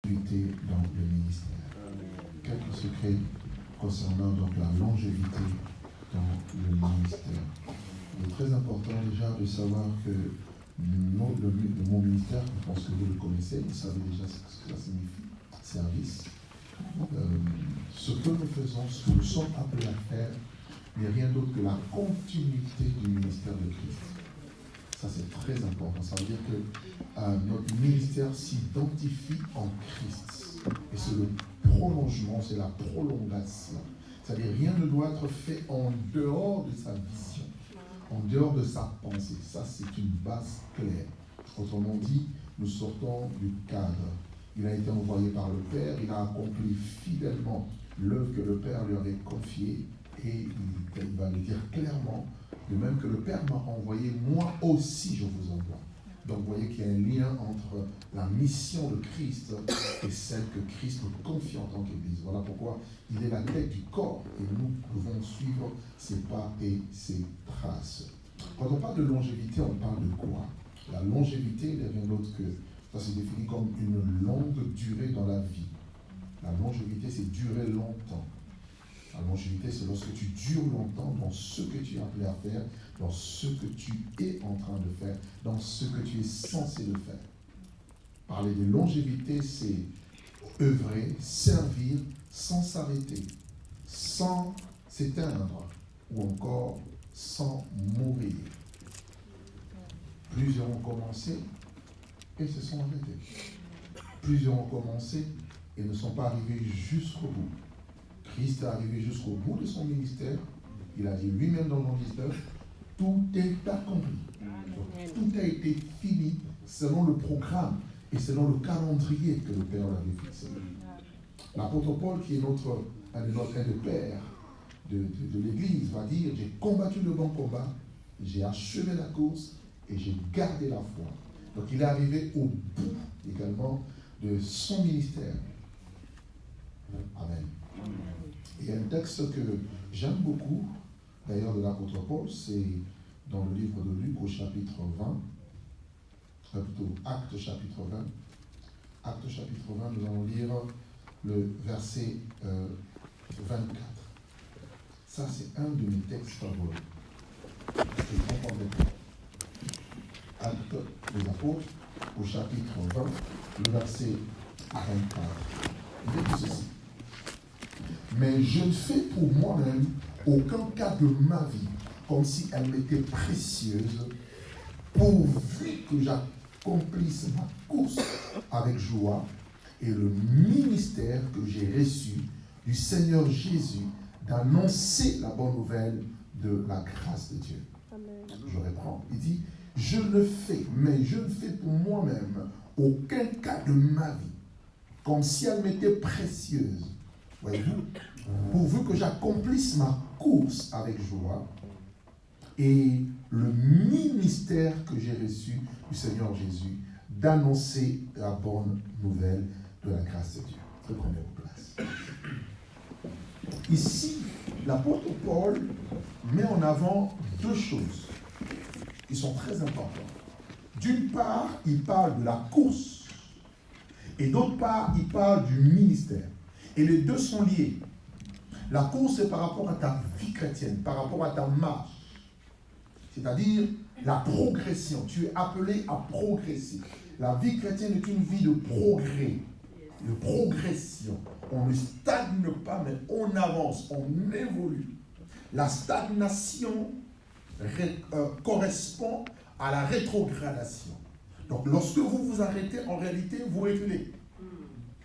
longévité dans le ministère. Quelques secrets concernant donc la longévité dans le ministère. Il est très important déjà de savoir que le mot ministère, je pense que vous le connaissez, vous savez déjà ce que ça signifie, service. Ce que nous faisons, ce que nous sommes appelés à faire, n'est rien d'autre que la continuité du ministère de Christ. Ça, c'est très important. Ça veut dire que notre ministère s'identifie en Christ. Et c'est le prolongement, c'est la prolongation. C'est-à-dire rien ne doit être fait en dehors de sa vision, en dehors de sa pensée. Ça, c'est une base claire. Autrement dit, nous sortons du cadre. Il a été envoyé par le Père, il a accompli fidèlement l'œuvre que le Père lui avait confiée, et il va le dire clairement, de même que le Père m'a envoyé, moi aussi je vous envoie. Donc vous voyez qu'il y a un lien entre la mission de Christ et celle que Christ nous confie en tant qu'Église. Voilà pourquoi il est la tête du corps et nous pouvons suivre ses pas et ses traces. Quand on parle de longévité, on parle de quoi? La longévité n'est rien d'autre que, ça c'est défini comme une longue durée dans la vie. La longévité, c'est durer longtemps. La longévité, c'est lorsque tu dures longtemps dans ce que tu es appelé à faire, dans ce que tu es en train de faire, dans ce que tu es censé de faire. Parler de longévité, c'est œuvrer, servir sans s'arrêter, sans s'éteindre ou encore sans mourir. Plusieurs ont commencé et se sont arrêtés. Plusieurs ont commencé et ne sont pas arrivés jusqu'au bout. Christ est arrivé jusqu'au bout de son ministère. Il a dit lui-même dans Jean 19, tout est accompli. Donc, tout a été fini selon le programme et selon le calendrier que le Père avait fixé. L'apôtre Paul, qui est un des pères de l'Église, va dire, j'ai combattu le bon combat, j'ai achevé la course et j'ai gardé la foi. Donc il est arrivé au bout également de son ministère. Amen. Il y a un texte que j'aime beaucoup, d'ailleurs de l'apôtre Paul, c'est dans le livre de Luc au chapitre 20, plutôt Actes chapitre 20. Actes chapitre 20, nous allons lire le verset 24. Ça, c'est un de mes textes favoris. Actes des apôtres au chapitre 20, le verset 24. Il dit ceci. Mais je ne fais pour moi-même aucun cas de ma vie comme si elle m'était précieuse, pourvu que j'accomplisse ma course avec joie et le ministère que j'ai reçu du Seigneur Jésus d'annoncer la bonne nouvelle de la grâce de Dieu. Amen. Je reprends. Il dit, je ne fais pour moi-même aucun cas de ma vie comme si elle m'était précieuse. Voyez-vous, pourvu que j'accomplisse ma course avec joie et le ministère que j'ai reçu du Seigneur Jésus d'annoncer la bonne nouvelle de la grâce de Dieu. Prenez vos places. Ici, l'apôtre Paul met en avant deux choses qui sont très importantes. D'une part, il parle de la course et d'autre part, il parle du ministère. Et les deux sont liés. La course est par rapport à ta vie chrétienne, par rapport à ta marche. C'est-à-dire la progression. Tu es appelé à progresser. La vie chrétienne est une vie de progrès, de progression. On ne stagne pas, mais on avance, on évolue. La stagnation correspond à la rétrogradation. Donc lorsque vous vous arrêtez, en réalité, vous reculez.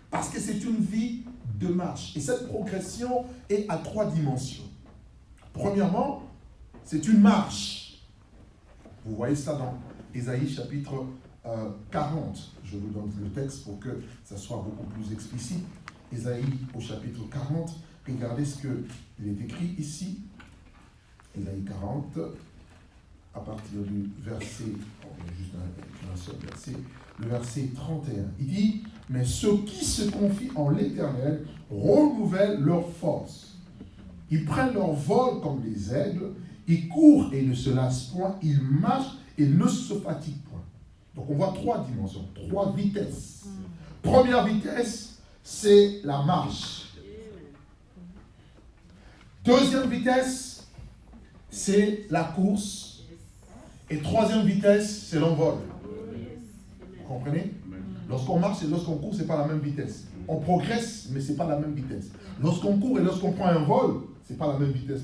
Parce que c'est une vie de marche. Et cette progression est à trois dimensions. Premièrement, c'est une marche. Vous voyez ça dans Ésaïe chapitre 40. Je vous donne le texte pour que ça soit beaucoup plus explicite. Ésaïe au chapitre 40. Regardez ce qu'il est écrit ici. Ésaïe 40, à partir du verset, juste un seul verset, le verset 31. Il dit, mais ceux qui se confient en l'Éternel renouvellent leur force. Ils prennent leur vol comme des aigles, ils courent et ne se lassent point, ils marchent et ne se fatiguent point. Donc on voit 3 dimensions, 3 vitesses. Première vitesse, c'est la marche. Deuxième vitesse, c'est la course. Et troisième vitesse, c'est l'envol. Vous comprenez? Lorsqu'on marche et lorsqu'on court, ce n'est pas la même vitesse. On progresse, mais ce n'est pas la même vitesse. Lorsqu'on court et lorsqu'on prend un vol, ce n'est pas la même vitesse.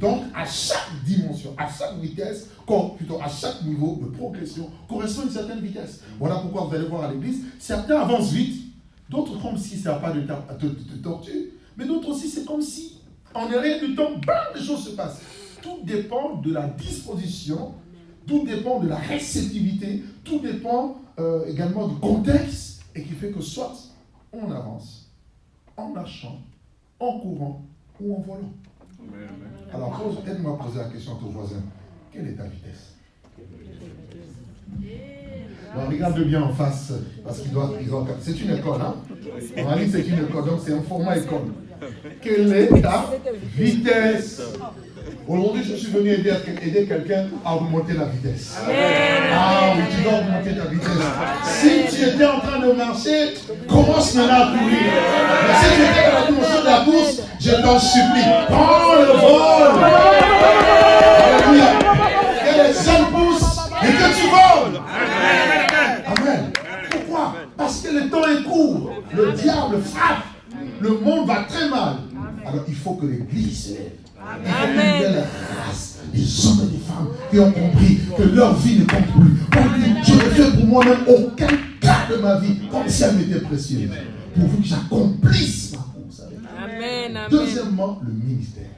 Donc, à chaque dimension, à chaque vitesse, plutôt à chaque niveau de progression, correspond une certaine vitesse. Voilà pourquoi vous allez voir à l'église, certains avancent vite, d'autres comme si ça n'a pas de tortue, mais d'autres aussi, c'est comme si, en rien du temps, bam, les choses se passent. Tout dépend de la disposition, tout dépend de la réceptivité, tout dépend également du contexte, et qui fait que soit on avance, en marchant, en courant ou en volant. Alors, aide-moi à poser la question à ton voisin. Quelle est ta vitesse? Alors, regarde bien en face, parce qu'il doit... C'est une école, hein? En ligne, c'est une école, donc c'est un format école. Quelle est ta vitesse? Aujourd'hui, je suis venu aider quelqu'un à augmenter la vitesse. Ah oui, tu dois augmenter ta vitesse. Si tu étais en train de marcher, commence maintenant à courir. Mais si tu étais dans la dimension de la course, je t'en supplie, prends le vol. Alléluia. Que les jeunes poussent et que tu voles. Amen. Pourquoi? Parce que le temps est court. Le diable frappe. Le monde va très mal. Alors il faut que l'Église se lève. Amen. Une nouvelle race, des hommes et des femmes qui ont compris que leur vie ne compte plus. Je ne fais pour moi-même aucun cas de ma vie comme si elle m'était précieuse. Pourvu que j'accomplisse ma course. Amen. Deuxièmement, le ministère.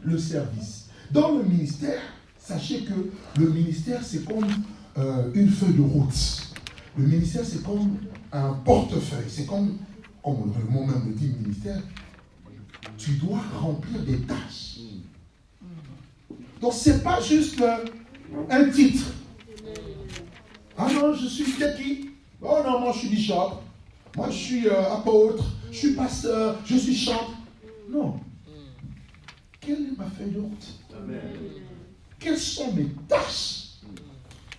Le service. Dans le ministère, sachez que le ministère, c'est comme une feuille de route. Le ministère, c'est comme un portefeuille. C'est comme le mot même le dit, ministère. Tu dois remplir des tâches. Donc, ce n'est pas juste un titre. Ah non, je suis qui? Oh non, moi je suis bishop. Moi je suis apôtre. Je suis pasteur. Je suis chanteur. Non. Quelle est ma feuille de route? Amen. Quelles sont mes tâches?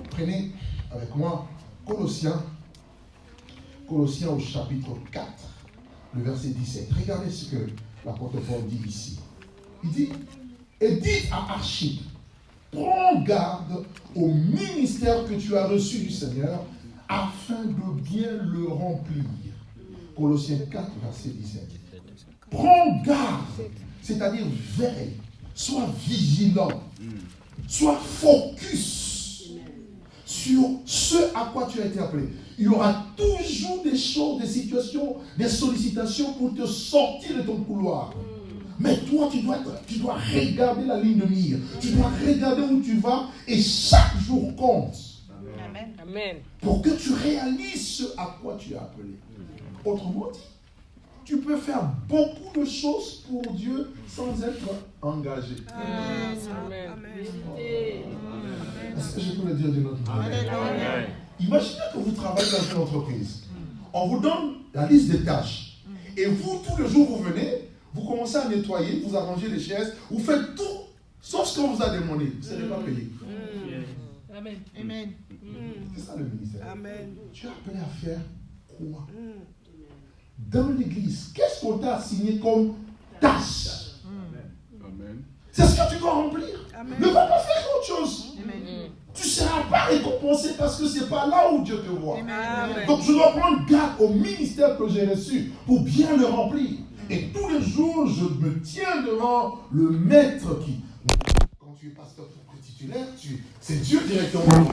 Prenez avec moi Colossiens au chapitre 4, le verset 17. Regardez ce que l'apôtre Paul dit ici. Il dit, et dites à Archippe, prends garde au ministère que tu as reçu du Seigneur, afin de bien le remplir. Colossiens 4, verset 17. Prends garde, c'est-à-dire veille, sois vigilant, sois focus sur ce à quoi tu as été appelé. Il y aura toujours des choses, des situations, des sollicitations pour te sortir de ton couloir. Mais toi, tu dois regarder la ligne de mire. Tu dois regarder où tu vas et chaque jour compte. Amen. Pour que tu réalises ce à quoi tu es appelé. Autrement dit, tu peux faire beaucoup de choses pour Dieu sans être engagé. Amen. Est-ce que je peux le dire d'une autre manière? Imaginez que vous travaillez dans une entreprise. On vous donne la liste des tâches. Et vous, tous les jours, vous venez, vous commencez à nettoyer, vous arrangez les chaises, vous faites tout, sauf ce qu'on vous a demandé. Vous ne serez pas payé. Amen. Amen. C'est ça le ministère. Amen. Tu es appelé à faire quoi? Dans l'église, qu'est-ce qu'on t'a assigné comme tâche? Amen. C'est ce que tu dois remplir. Amen. Ne va pas faire autre chose. Amen. Tu ne seras pas récompensé parce que ce n'est pas là où Dieu te voit. Amen. Donc je dois prendre garde au ministère que j'ai reçu pour bien le remplir. Et tous les jours, je me tiens devant le maître qui... Quand tu es pasteur titulaire, c'est Dieu directement.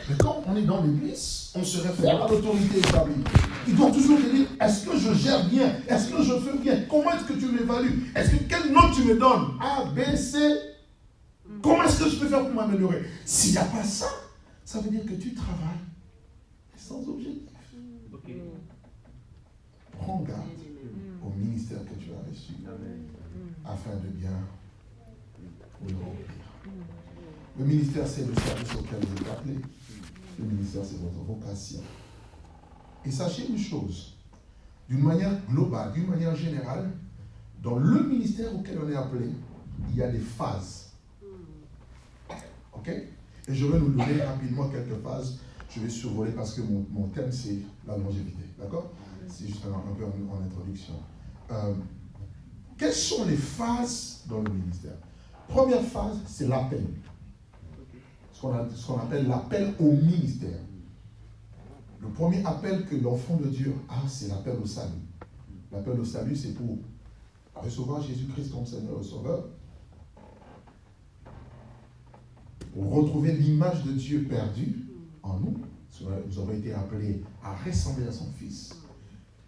Mais quand on est dans l'église, on se réfère à l'autorité établie. Il doit toujours te dire, est-ce que je gère bien? Est-ce que je fais bien? Comment est-ce que tu m'évalues? Quelle note tu me donnes? A, B, C? Comment est-ce que je peux faire pour m'améliorer? S'il n'y a pas ça, ça veut dire que tu travailles sans objectif. Okay. Prends garde au ministère que tu as reçu afin de bien le remplir. Le ministère, c'est le service auquel vous êtes appelé. Le ministère, c'est votre vocation. Et sachez une chose, d'une manière globale, d'une manière générale, dans le ministère auquel on est appelé, il y a des phases. Ok? Et je vais nous donner rapidement quelques phases. je vais survoler parce que mon thème c'est la longévité. D'accord? C'est juste un peu en introduction. Quelles sont les phases dans le ministère? Première phase, c'est l'appel. Ce qu'on appelle l'appel au ministère. Le premier appel que l'enfant de Dieu a, c'est l'appel au salut. L'appel au salut, c'est pour recevoir Jésus-Christ comme Seigneur et Sauveur, pour retrouver l'image de Dieu perdue en nous. Nous avons été appelés à ressembler à son Fils.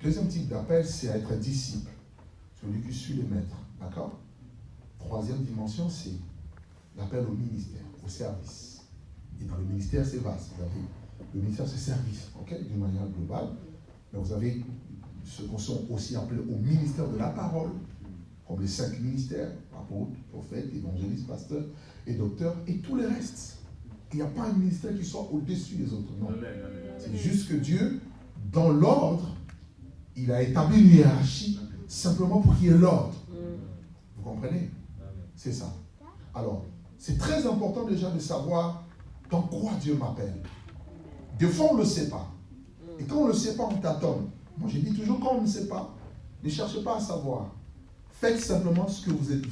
Deuxième type d'appel, c'est à être disciple, celui qui suit les maîtres. D'accord? Troisième dimension, c'est l'appel au ministère, au service. Et dans le ministère, c'est vaste. Vous avez le ministère, c'est service, ok, d'une manière globale. Mais vous avez ceux qui sont aussi appelés au ministère de la parole, comme les 5 ministères, apôtres, prophètes, évangélistes, pasteurs et docteurs, et tous les restes. Il n'y a pas un ministère qui soit au-dessus des autres, non. C'est juste que Dieu, dans l'ordre, il a établi une hiérarchie simplement pour qu'il y ait l'ordre. Vous comprenez? C'est ça. Alors, c'est très important déjà de savoir dans quoi Dieu m'appelle. Des fois, on ne le sait pas. Et quand on ne le sait pas, on tâtonne. Moi, j'ai dit toujours, quand on ne sait pas, ne cherchez pas à savoir. Faites simplement ce que vous êtes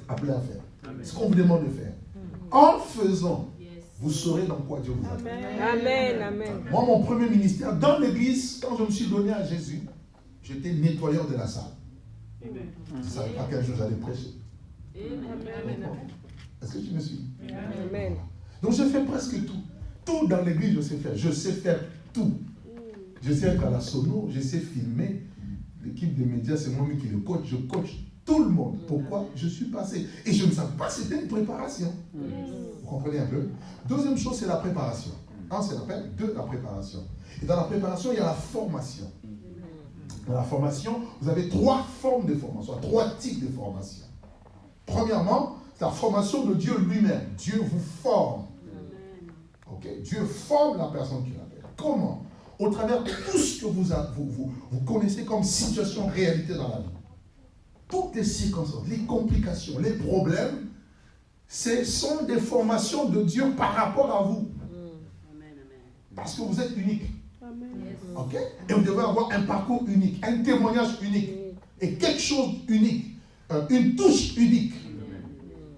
appelé à faire. Ce qu'on vous demande de faire. En faisant, vous saurez dans quoi Dieu vous appelle. Amen, amen. Moi, mon premier ministère, dans l'église, quand je me suis donné à Jésus, j'étais nettoyeur de la salle. Je ne savais pas quel jour j'allais prêcher. Est-ce que tu me suis? Amen. Donc, je fais presque tout. Tout dans l'église, je sais faire. Je sais faire tout. Je sais être à la sono, je sais filmer. L'équipe des médias, c'est moi qui le coach. Je coach tout le monde. Pourquoi? Je suis passé. Et je ne savais pas, c'était une préparation. Vous comprenez un peu? Deuxième chose, c'est la préparation. Un, c'est l'appel. Deux, la préparation. Et dans la préparation, il y a la formation. Dans la formation, vous avez 3 formes de formation, 3 types de formation. Premièrement, c'est la formation de Dieu lui-même. Dieu vous forme. Okay? Dieu forme la personne qui l'appelle. Comment? Au travers de tout ce que vous connaissez comme situation, réalité dans la vie. Toutes les circonstances, les complications, les problèmes, ce sont des formations de Dieu par rapport à vous. Parce que vous êtes unique. Ok? Et vous devez avoir un parcours unique, un témoignage unique, et quelque chose unique, une touche unique.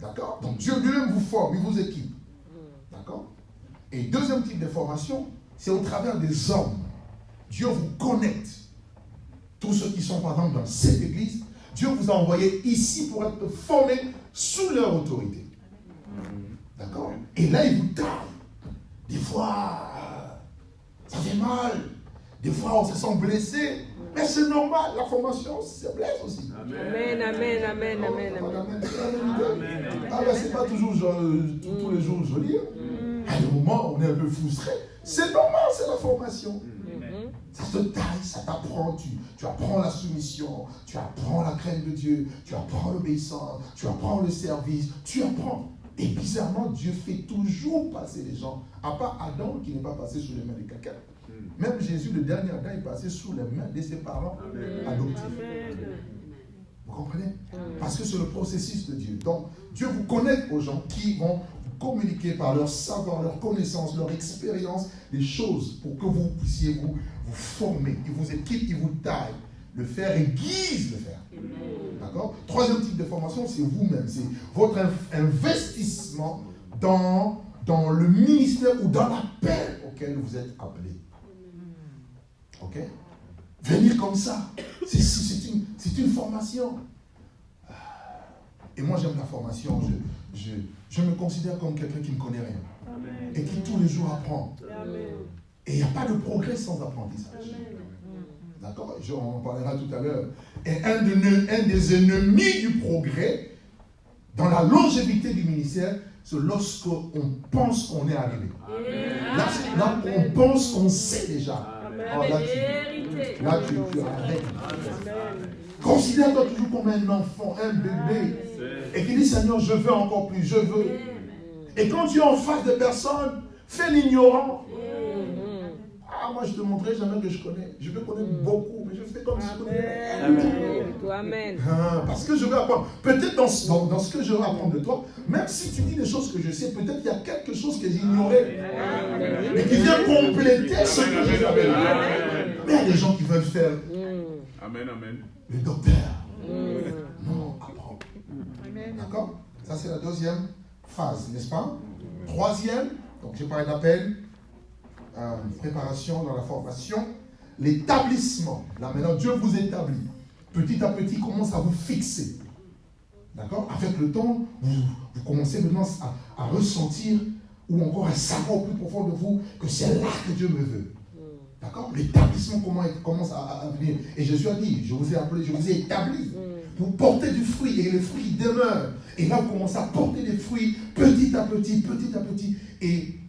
D'accord? Donc Dieu lui-même vous forme, il vous équipe. D'accord? Et deuxième type de formation, c'est au travers des hommes. Dieu vous connecte. Tous ceux qui sont par exemple dans cette église, Dieu vous a envoyé ici pour être formés sous leur autorité. D'accord? Et là, il vous taille. Des fois, ça fait mal. Des fois, on se sent blessé. Mais c'est normal, la formation, ça blesse aussi. Amen, amen, amen, amen, amen. Ah ben, c'est pas toujours tous les jours joli. À un moment, on est un peu frustré. C'est normal, c'est la formation. Ça te taille, ça t'apprend. Tu apprends la soumission, tu apprends la crainte de Dieu, tu apprends l'obéissance, tu apprends le service, tu apprends. Et bizarrement, Dieu fait toujours passer les gens. À part Adam qui n'est pas passé sous les mains de quelqu'un. Même Jésus, le dernier Adam, est passé sous les mains de ses parents adoptifs. Vous comprenez? Parce que c'est le processus de Dieu. Donc, Dieu vous connecte aux gens qui vont communiquer par leur savoir, leur connaissance, leur expérience, des choses pour que vous puissiez vous former. Il vous équipe, il vous taille. Le faire aiguise le faire. D'accord? Troisième type de formation, c'est vous-même. C'est votre investissement dans le ministère ou dans l'appel auquel vous êtes appelé. Ok? Venir comme ça, c'est une formation. Et moi, j'aime la formation. Je me considère comme quelqu'un qui ne connaît rien. Amen. Et qui tous les jours apprend. Amen. Et il n'y a pas de progrès sans apprentissage. D'accord? On en parlera tout à l'heure. Et un des ennemis du progrès, dans la longévité du ministère, c'est lorsqu'on pense qu'on est arrivé. Là, on pense qu'on sait déjà. Oh, là, tu arrêtes. Considère-toi toujours comme un enfant, un bébé. Et qui dit, Seigneur, je veux encore plus, je veux. Et quand tu es en face de personnes, fais l'ignorant. Ah, moi je te montrerai jamais que je connais. Je veux connaître beaucoup, mais je fais comme si je connais. Amen. Parce que je veux apprendre. Peut-être dans ce que je veux apprendre de toi, même si tu dis des choses que je sais, peut-être il y a quelque chose que j'ignorais. Mais qui vient compléter ce que je savais. Mais il y a des gens qui veulent faire le docteur. Non, apprendre. D'accord? Ça c'est la deuxième phase, n'est-ce pas? Troisième, donc j'ai parlé d'appel, préparation dans la formation, l'établissement. Là maintenant, Dieu vous établit. Petit à petit, commence à vous fixer. D'accord? Avec le temps, vous commencez maintenant à ressentir ou encore à savoir au plus profond de vous que c'est là que Dieu me veut. D'accord? L'établissement commence à venir. Et Jésus a dit, je vous ai appelé, je vous ai établi. Vous portez du fruit et le fruit demeure. Et là, vous commencez à porter des fruits petit à petit, petit à petit. Et,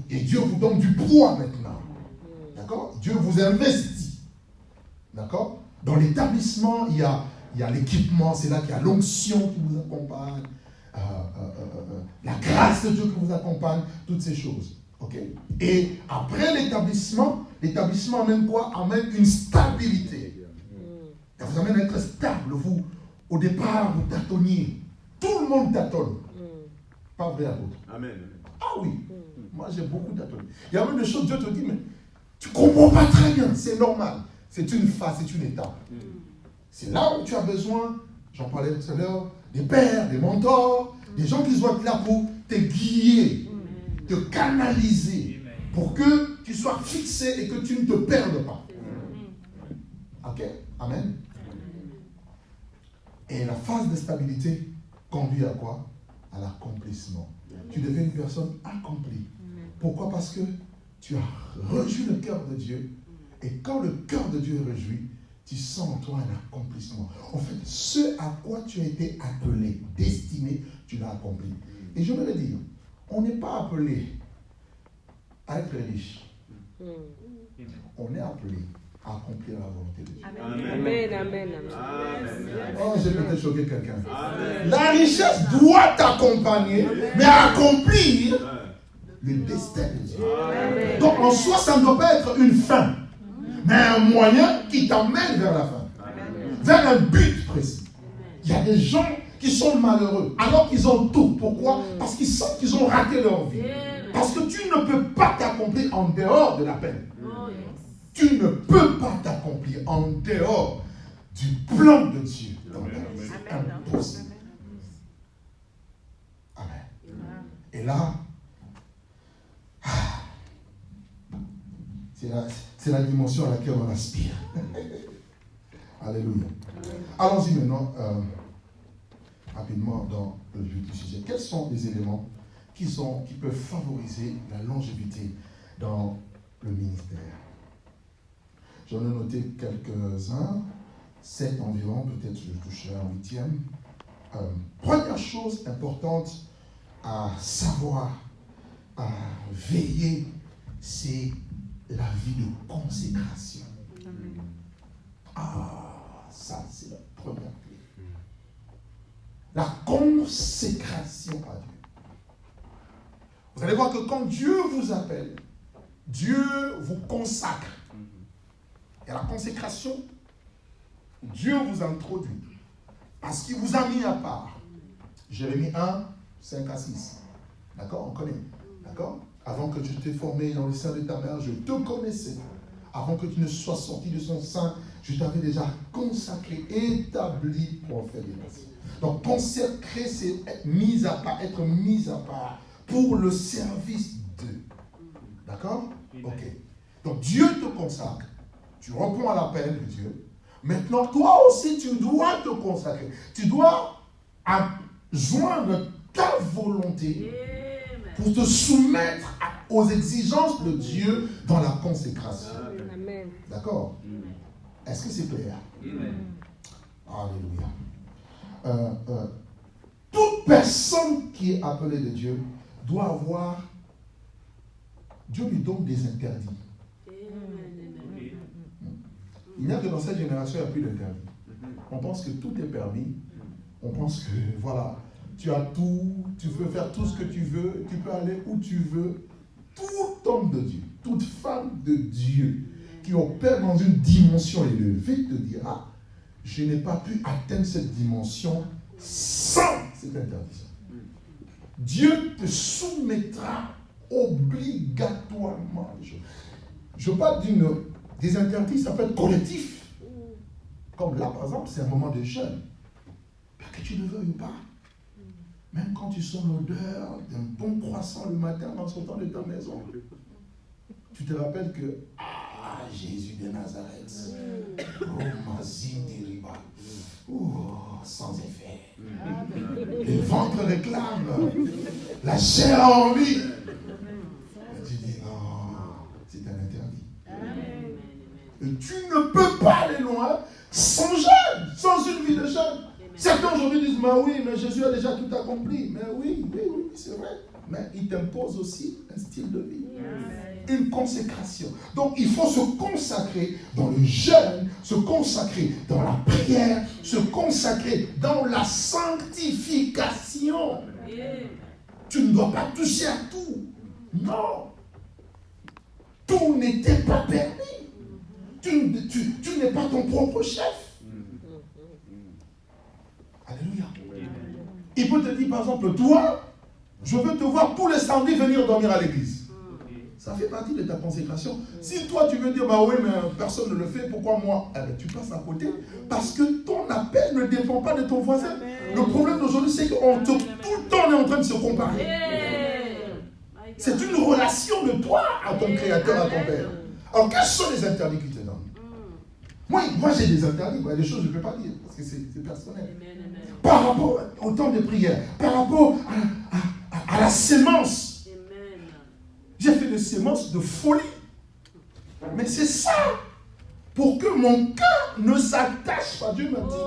et Dieu vous donne du poids maintenant. D'accord? Dieu vous investit. D'accord? Dans l'établissement, il y a l'équipement, c'est là qu'il y a l'onction qui vous accompagne, la grâce de Dieu qui vous accompagne, toutes ces choses. Ok? Et après l'établissement amène quoi? Amène une stabilité. Ça vous amène à être stable. Vous, au départ, vous tâtonniez. Tout le monde tâtonne. Pas vrai à l'autre. Amen. Ah oui. Moi, j'ai beaucoup tâtonné. Il y a même des choses, Dieu te dit, mais tu ne comprends pas très bien. C'est normal. C'est une phase, c'est une étape. C'est là où tu as besoin, j'en parlais tout à l'heure, des pères, des mentors, des gens qui vont être là pour te guider, te canaliser, pour que tu sois fixé et que tu ne te perdes pas. Ok? Amen. Et la phase de stabilité conduit à quoi? À l'accomplissement. Tu deviens une personne accomplie. Pourquoi? Parce que tu as rejoint le cœur de Dieu. Et quand le cœur de Dieu est réjoui, tu sens en toi un accomplissement. En fait, ce à quoi tu as été appelé, destiné, tu l'as accompli. Et je veux le dire, on n'est pas appelé à être riche. On est appelé à accomplir la volonté de Dieu. Amen, amen, amen. Oh, j'ai peut-être choqué quelqu'un. La richesse doit t'accompagner, mais à accomplir le destin de Dieu. Amen. Donc en soi, ça ne doit pas être une fin, mais un moyen qui t'emmène vers la fin, vers un but précis. Il y a des gens qui sont malheureux alors qu'ils ont tout. Pourquoi? Parce qu'ils sentent qu'ils ont raté leur vie. Parce que tu ne peux pas t'accomplir en dehors de la peine. Tu ne peux pas t'accomplir en dehors du plan de Dieu. C'est impossible. Amen. Et là, c'est la dimension à laquelle on aspire. Alléluia. Allons-y maintenant, rapidement, dans le vif du sujet. Quels sont les éléments qui peuvent favoriser la longévité dans le ministère? J'en ai noté quelques-uns, 7 environ, peut-être je toucherai un 8e. Première chose importante à savoir, à veiller, c'est la vie de consécration. Ah, ça c'est la première clé. La consécration à Dieu. Vous allez voir que quand Dieu vous appelle, Dieu vous consacre. Et la consécration, Dieu vous introduit. Parce qu'il vous a mis à part. Jérémie 1, 5 à 6. D'accord? On connaît. D'accord? Avant que tu t'es formé dans le sein de ta mère, je te connaissais. Avant que tu ne sois sorti de son sein, je t'avais déjà consacré, établi prophète des nations. Donc, consacrer, c'est être mis à part pour le service d'eux. D'accord? Ok. Donc, Dieu te consacre. Tu réponds à l'appel de Dieu. Maintenant, toi aussi, tu dois te consacrer. Tu dois joindre ta volonté pour te soumettre aux exigences de Dieu dans la consécration. Amen. D'accord? Est-ce que c'est clair? Alléluia. Toute personne qui est appelée de Dieu doit avoir... Dieu lui donne des interdits. Il n'y a que dans cette génération, il n'y a plus d'interdit. On pense que tout est permis. On pense que, voilà, tu as tout, tu peux faire tout ce que tu veux, tu peux aller où tu veux. Tout homme de Dieu, toute femme de Dieu qui opère dans une dimension élevée te dira, je n'ai pas pu atteindre cette dimension sans cette interdiction. Dieu te soumettra obligatoirement les choses. Je parle des interdits, ça peut être collectif. Comme là, par exemple, c'est un moment de jeûne. Que tu le veuilles ou pas. Même quand tu sens l'odeur d'un bon croissant le matin en sortant de ta maison, tu te rappelles que Jésus de Nazareth, sans effet. Le ventre réclame, la chair a envie. Et tu dis non, c'est un interdit. Et tu ne peux pas aller loin sans jeûne, sans une vie de jeûne. Certains aujourd'hui disent, mais oui, mais Jésus a déjà tout accompli. Mais oui, c'est vrai. Mais il t'impose aussi un style de vie. Une consécration. Donc il faut se consacrer dans le jeûne, se consacrer dans la prière, se consacrer dans la sanctification. Tu ne dois pas toucher à tout. Non. Tout n'était pas permis. Tu n'es pas ton propre chef. Alléluia. Il peut te dire par exemple, toi, je veux te voir tous les samedis venir dormir à l'église. Ça fait partie de ta consécration. Si toi tu veux dire, bah oui, mais personne ne le fait, pourquoi moi? Eh bien, tu passes à côté. Parce que ton appel ne dépend pas de ton voisin. Le problème d'aujourd'hui, c'est que tout le temps on est en train de se comparer. C'est une relation de toi à ton Créateur, à ton Père. Alors, quels sont les interdits qu'il te donne? Moi j'ai des interdits, il y a des choses que je ne peux pas dire, parce que c'est personnel. Par rapport au temps de prière, par rapport à la sémence. J'ai fait des sémences de folie. Mais c'est ça. Pour que mon cœur ne s'attache pas. Dieu m'a dit,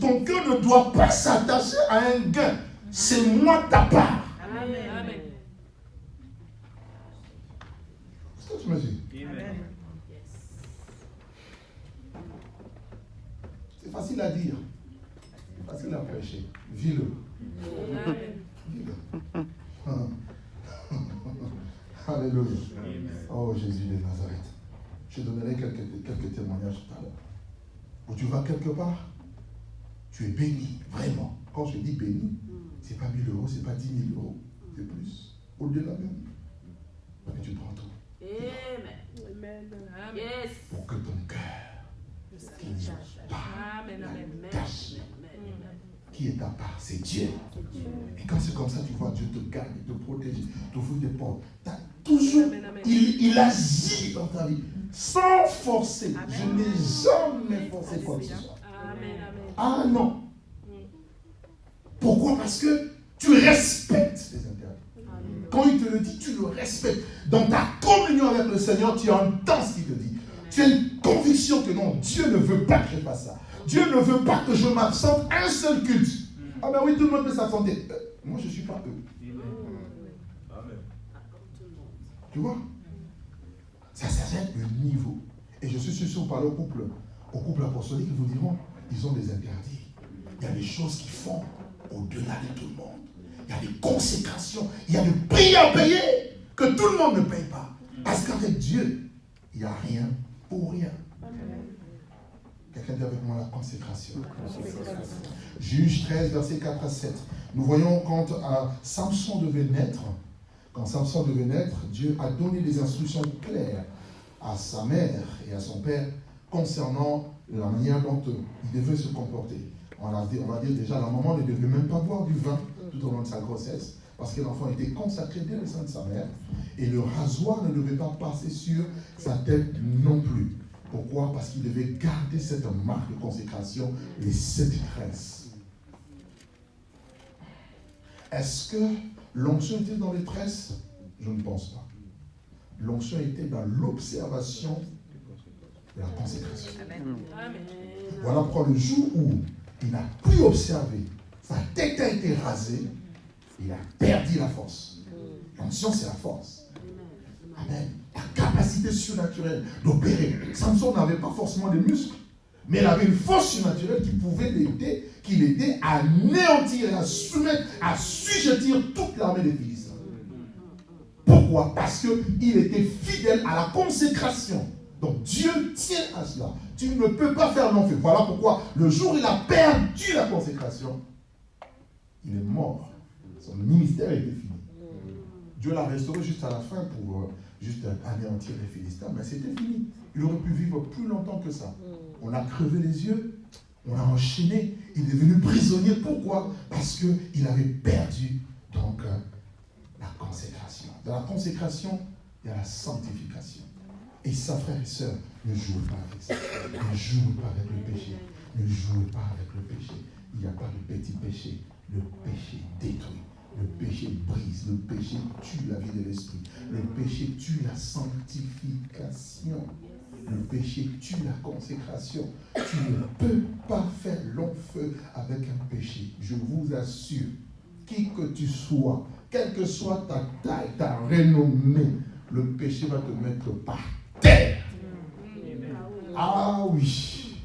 ton cœur ne doit pas s'attacher à un gain. C'est moi ta part. Amen. Est-ce que tu me dis? Amen. C'est facile à dire. C'est facile à prêcher. Vis-le. Vis-le. Alléluia. Oh Jésus de Nazareth. Je donnerai quelques témoignages tout à l'heure. Où tu vas quelque part, tu es béni, vraiment. Quand je dis béni, ce n'est pas 1 000 euros, ce n'est pas 10 000 euros, c'est plus. Au-delà même. Mais tu prends tout. Amen. Yes. Pour que ton cœur, qui n'est pas la tâche, qui est ta part, c'est Dieu. Et quand c'est comme ça, tu vois Dieu te garde, te protège, t'ouvre des portes. Toujours, il agit dans ta vie sans forcer. Amen. Je n'ai jamais forcé quoi que ce soit. Ah non. Pourquoi? Parce que tu respectes les interdits. Quand il te le dit, tu le respectes. Dans ta communion avec le Seigneur, tu entends ce qu'il te dit. Tu as une conviction que non, Dieu ne veut pas que je fasse ça. Dieu ne veut pas que je m'absente un seul culte. Ah ben oui, tout le monde peut s'absenter. Moi, je ne suis pas eux. Amen. Tu vois? Ça s'appelle le niveau. Et je suis sûr, si vous parlez au couple apostolique, ils vous diront, ils ont des interdits. Il y a des choses qu'ils font au-delà de tout le monde. Il y a des consécrations. Il y a des prix à payer que tout le monde ne paye pas. Parce qu'avec Dieu, il n'y a rien pour rien. Quelqu'un dit avec moi la consécration. Juge 13, versets 4 à 7. Nous voyons quand Samson devait naître, Dieu a donné des instructions claires à sa mère et à son père concernant la manière dont il devait se comporter. On va dire déjà, la maman ne devait même pas boire du vin tout au long de sa grossesse, parce que l'enfant était consacré dès le sein de sa mère, et le rasoir ne devait pas passer sur sa tête non plus. Pourquoi? Parce qu'il devait garder cette marque de consécration, les 7 tresses. Est-ce que l'onction était dans les tresses? Je ne pense pas. L'onction était dans l'observation de la consécration. Amen. Voilà pourquoi le jour où il n'a plus observé, sa tête a été rasée, il a perdu la force. L'onction, c'est la force. Amen. La capacité surnaturelle d'opérer. Samson n'avait pas forcément de muscles, mais il avait une force surnaturelle qui l'aidait à anéantir, à soumettre, à sujettir toute l'armée des Philistins. Pourquoi? Parce qu'il était fidèle à la consécration. Donc Dieu tient à cela. Tu ne peux pas faire long feu. Voilà pourquoi le jour où il a perdu la consécration, il est mort. Son ministère était fini. Dieu l'a restauré juste à la fin pour juste anéantir les Philistins, mais c'était fini. Il aurait pu vivre plus longtemps que ça. On a crevé les yeux, on l'a enchaîné, il est devenu prisonnier. Pourquoi? Parce qu'il avait perdu donc la consécration. Dans la consécration, il y a la sanctification. Et ça, frères et sœurs, ne jouez pas avec ça. Ne jouez pas avec le péché. Ne jouez pas avec le péché. Il n'y a pas de petit péché. Le péché détruit. Le péché brise. Le péché tue la vie de l'esprit. Le péché tue la sanctification. Le péché tue la consécration. Tu ne peux pas faire long feu avec un péché. Je vous assure, qui que tu sois, quelle que soit ta taille, ta renommée, le péché va te mettre par terre. Ah oui.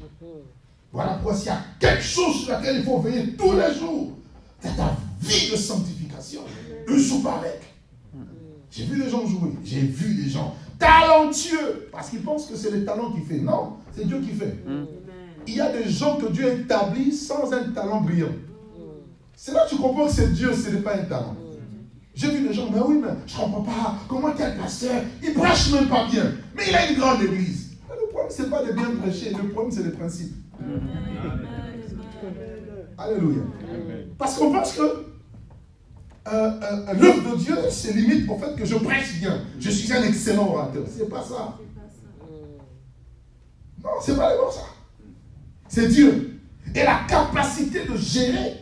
Voilà pourquoi s'il y a quelque chose sur laquelle il faut veiller tous les jours, c'est ta vie de sanctification. Ne joue pas avec. J'ai vu des gens jouer. J'ai vu des gens talentueux. Parce qu'ils pensent que c'est le talent qui fait. Non, c'est Dieu qui fait. Il y a des gens que Dieu établit sans un talent brillant. C'est là que tu comprends que c'est Dieu, ce n'est pas un talent. J'ai vu des gens, mais oui, mais je ne comprends pas. Comment tel pasteur, il prêche même pas bien. Mais il a une grande église. Mais le problème, ce n'est pas de bien prêcher. Le problème, c'est les principes. Alléluia. Parce qu'on pense que l'œuvre de Dieu se limite au fait que je prêche bien. Je suis un excellent orateur. C'est pas ça. Non, c'est pas vraiment ça. C'est Dieu. Et la capacité de gérer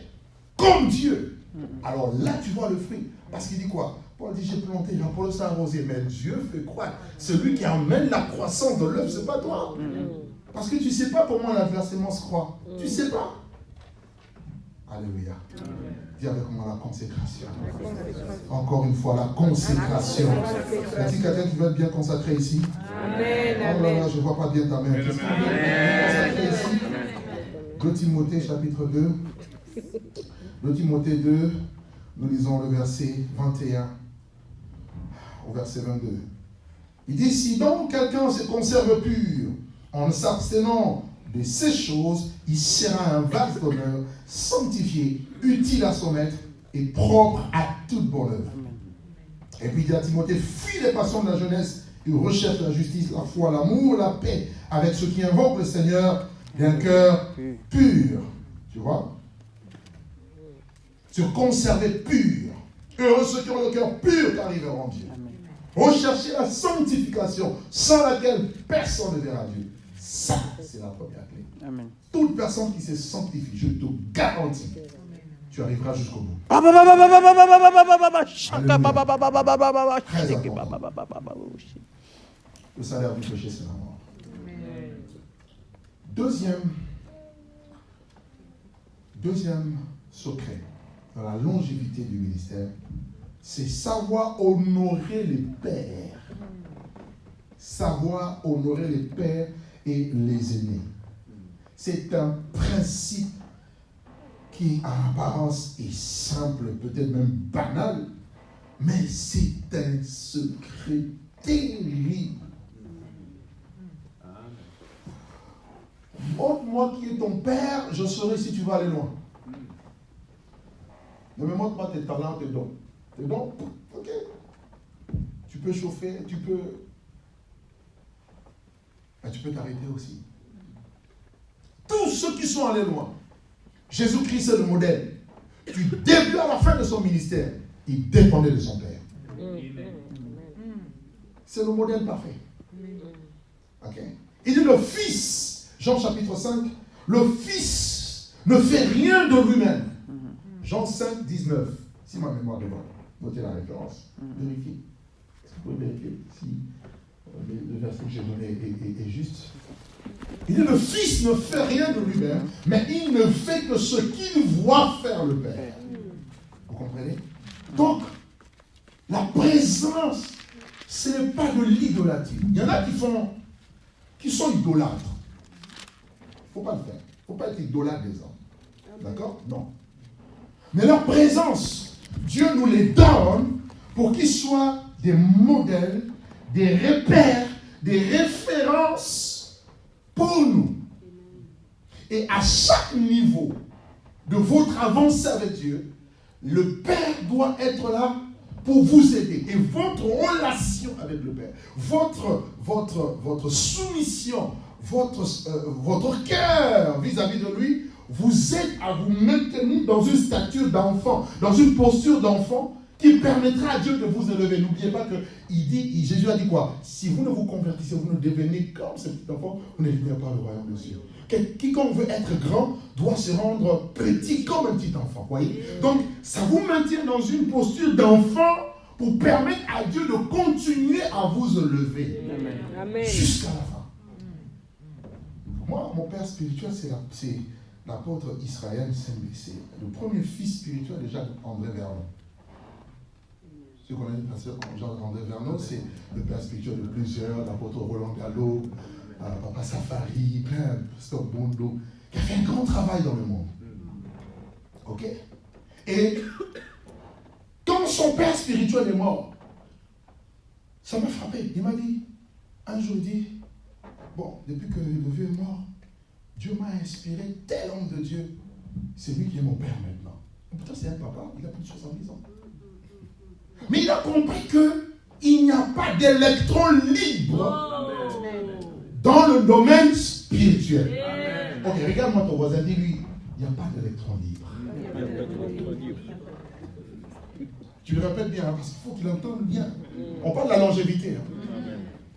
comme Dieu. Alors là, tu vois le fruit. Parce qu'il dit quoi? Paul dit, j'ai planté, Jean-Paul s'est arrosé. Mais Dieu fait quoi? Celui qui amène la croissance de l'œuvre, c'est pas toi. Parce que tu ne sais pas comment la semence croît. Tu ne sais pas. Alléluia. Dis avec moi la consécration. Encore une fois, la consécration. Est-ce que quelqu'un qui va être bien consacré ici? Amen. Oh là là, je ne vois pas bien ta main. Qu'est-ce que tu veux consacrer ici? 2 Timothée chapitre 2. 2 Timothée 2, nous lisons le verset 21 au verset 22. Il dit, si donc quelqu'un se conserve pur en ne s'abstenant de ces choses, il sera un vase d'honneur, sanctifié, utile à son maître et propre à toute bonne œuvre. Et puis il dit à Timothée, fuis les passions de la jeunesse et recherche la justice, la foi, l'amour, la paix, avec ceux qui invoquent le Seigneur d'un cœur pur. Tu vois? Se conserver pur. Heureux ceux qui ont le cœur pur, car ils verront Dieu. Rechercher la sanctification, sans laquelle personne ne verra Dieu. Ça, c'est la première clé. Amen. Toute personne qui se sanctifie, je te garantis, tu arriveras jusqu'au bout. Le salaire du péché, c'est la mort. Deuxième secret dans la longévité du ministère, c'est savoir honorer les pères. Savoir honorer les pères et les aînés. C'est un principe qui, en apparence, est simple, peut-être même banal, mais c'est un secret terrible. Montre-moi qui est ton père, je saurai si tu vas aller loin. Ne me montre pas tes talents, tes dons. Tes dons, ok. Tu peux chauffer, tu peux... Mais tu peux t'arrêter aussi. Tous ceux qui sont allés loin, Jésus-Christ est le modèle. Du début à la fin de son ministère, il dépendait de son Père. C'est le modèle parfait. Ok. Il dit le Fils, Jean chapitre 5, le Fils ne fait rien de lui-même. Jean 5, 19. Si ma mémoire est bonne, notez la référence. Vérifiez. Est-ce que vous pouvez vérifier si le verset que j'ai donné est juste? Il dit le Fils ne fait rien de lui-même, mais il ne fait que ce qu'il voit faire le Père. Vous comprenez? Donc, la présence, ce n'est pas de l'idolâtrie. Il y en a qui sont idolâtres. Il ne faut pas le faire. Il ne faut pas être idolâtre des hommes. D'accord? Non. Mais leur présence, Dieu nous les donne pour qu'ils soient des modèles, des repères, des références pour nous. Et à chaque niveau de votre avancée avec Dieu, le Père doit être là pour vous aider. Et votre relation avec le Père, votre soumission, votre cœur vis-à-vis de lui, vous aide à vous maintenir dans une stature d'enfant, dans une posture d'enfant qui permettra à Dieu de vous élever. N'oubliez pas que Jésus a dit quoi? Si vous ne vous convertissez, vous ne devenez comme ce petit enfant, vous n'héritez pas le royaume de Dieu. Quiconque veut être grand doit se rendre petit comme un petit enfant. Voyez? Donc, ça vous maintient dans une posture d'enfant pour permettre à Dieu de continuer à vous élever. Amen. Jusqu'à la fin. Moi, mon père spirituel, c'est l'apôtre Israël Sembe. C'est le premier fils spirituel de Jacques-André Vernon. Ceux qu'on a dit, pasteur Jacques-André Vernon, c'est le père spirituel de plusieurs, l'apôtre Roland Gallo, Papa Safari, plein, pasteur Bondo, qui a fait un grand travail dans le monde. Ok? Et quand son père spirituel est mort, ça m'a frappé. Il m'a dit, un jour, il dit, bon, depuis que le vieux est mort, Dieu m'a inspiré tel homme de Dieu. C'est lui qui est mon père maintenant. Et pourtant, c'est un papa, il a plus de 70 ans. Mais il a compris qu'il n'y a pas d'électron libre dans le domaine spirituel. Amen. Ok, regarde-moi ton voisin, dis-lui, il n'y a pas d'électron libre. Tu le répètes bien, parce qu'il faut qu'il entende bien. On parle de la longévité.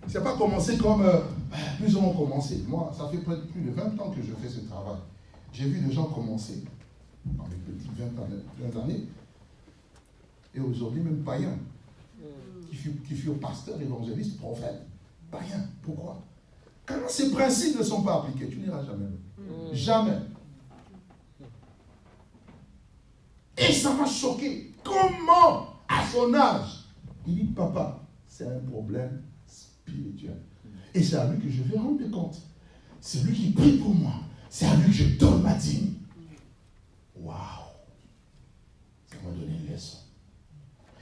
Ça n'a pas commencé comme plus ou moins commencé. Moi, ça fait plus de 20 ans que je fais ce travail. J'ai vu des gens commencer dans les petites 20 années, et aujourd'hui même païens, qui furent pasteurs, évangélistes, prophètes. Païens. Pourquoi? Quand ces principes ne sont pas appliqués, tu n'iras jamais. Jamais. Et ça m'a choqué. Comment, à son âge, il dit, papa, c'est un problème spirituel. Et c'est à lui que je vais rendre compte. C'est lui qui prie pour moi. C'est à lui que je donne ma dîme. Waouh! Ça m'a donné une leçon.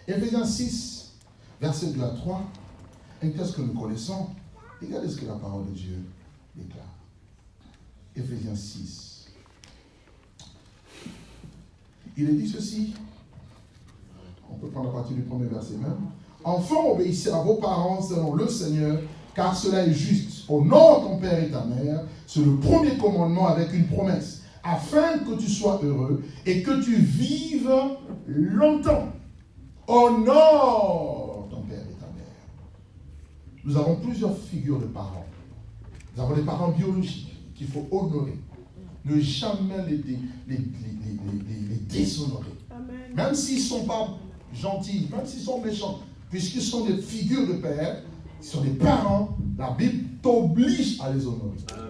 Éphésiens 6, verset 2 à 3, un texte que nous connaissons. Regardez ce que la parole de Dieu déclare. Éphésiens 6. Il est dit ceci. On peut prendre à partir du premier verset même. Enfants, obéissez à vos parents selon le Seigneur, car cela est juste. Honore ton père et ta mère. C'est le premier commandement avec une promesse, afin que tu sois heureux et que tu vives longtemps. Honore ton père et ta mère. Nous avons plusieurs figures de parents. Nous avons les parents biologiques qu'il faut honorer. Ne jamais les déshonorer. Amen. Même s'ils ne sont pas gentils, même s'ils sont méchants, puisqu'ils sont des figures de père, ils sont des parents, la Bible t'oblige à les honorer. Voilà.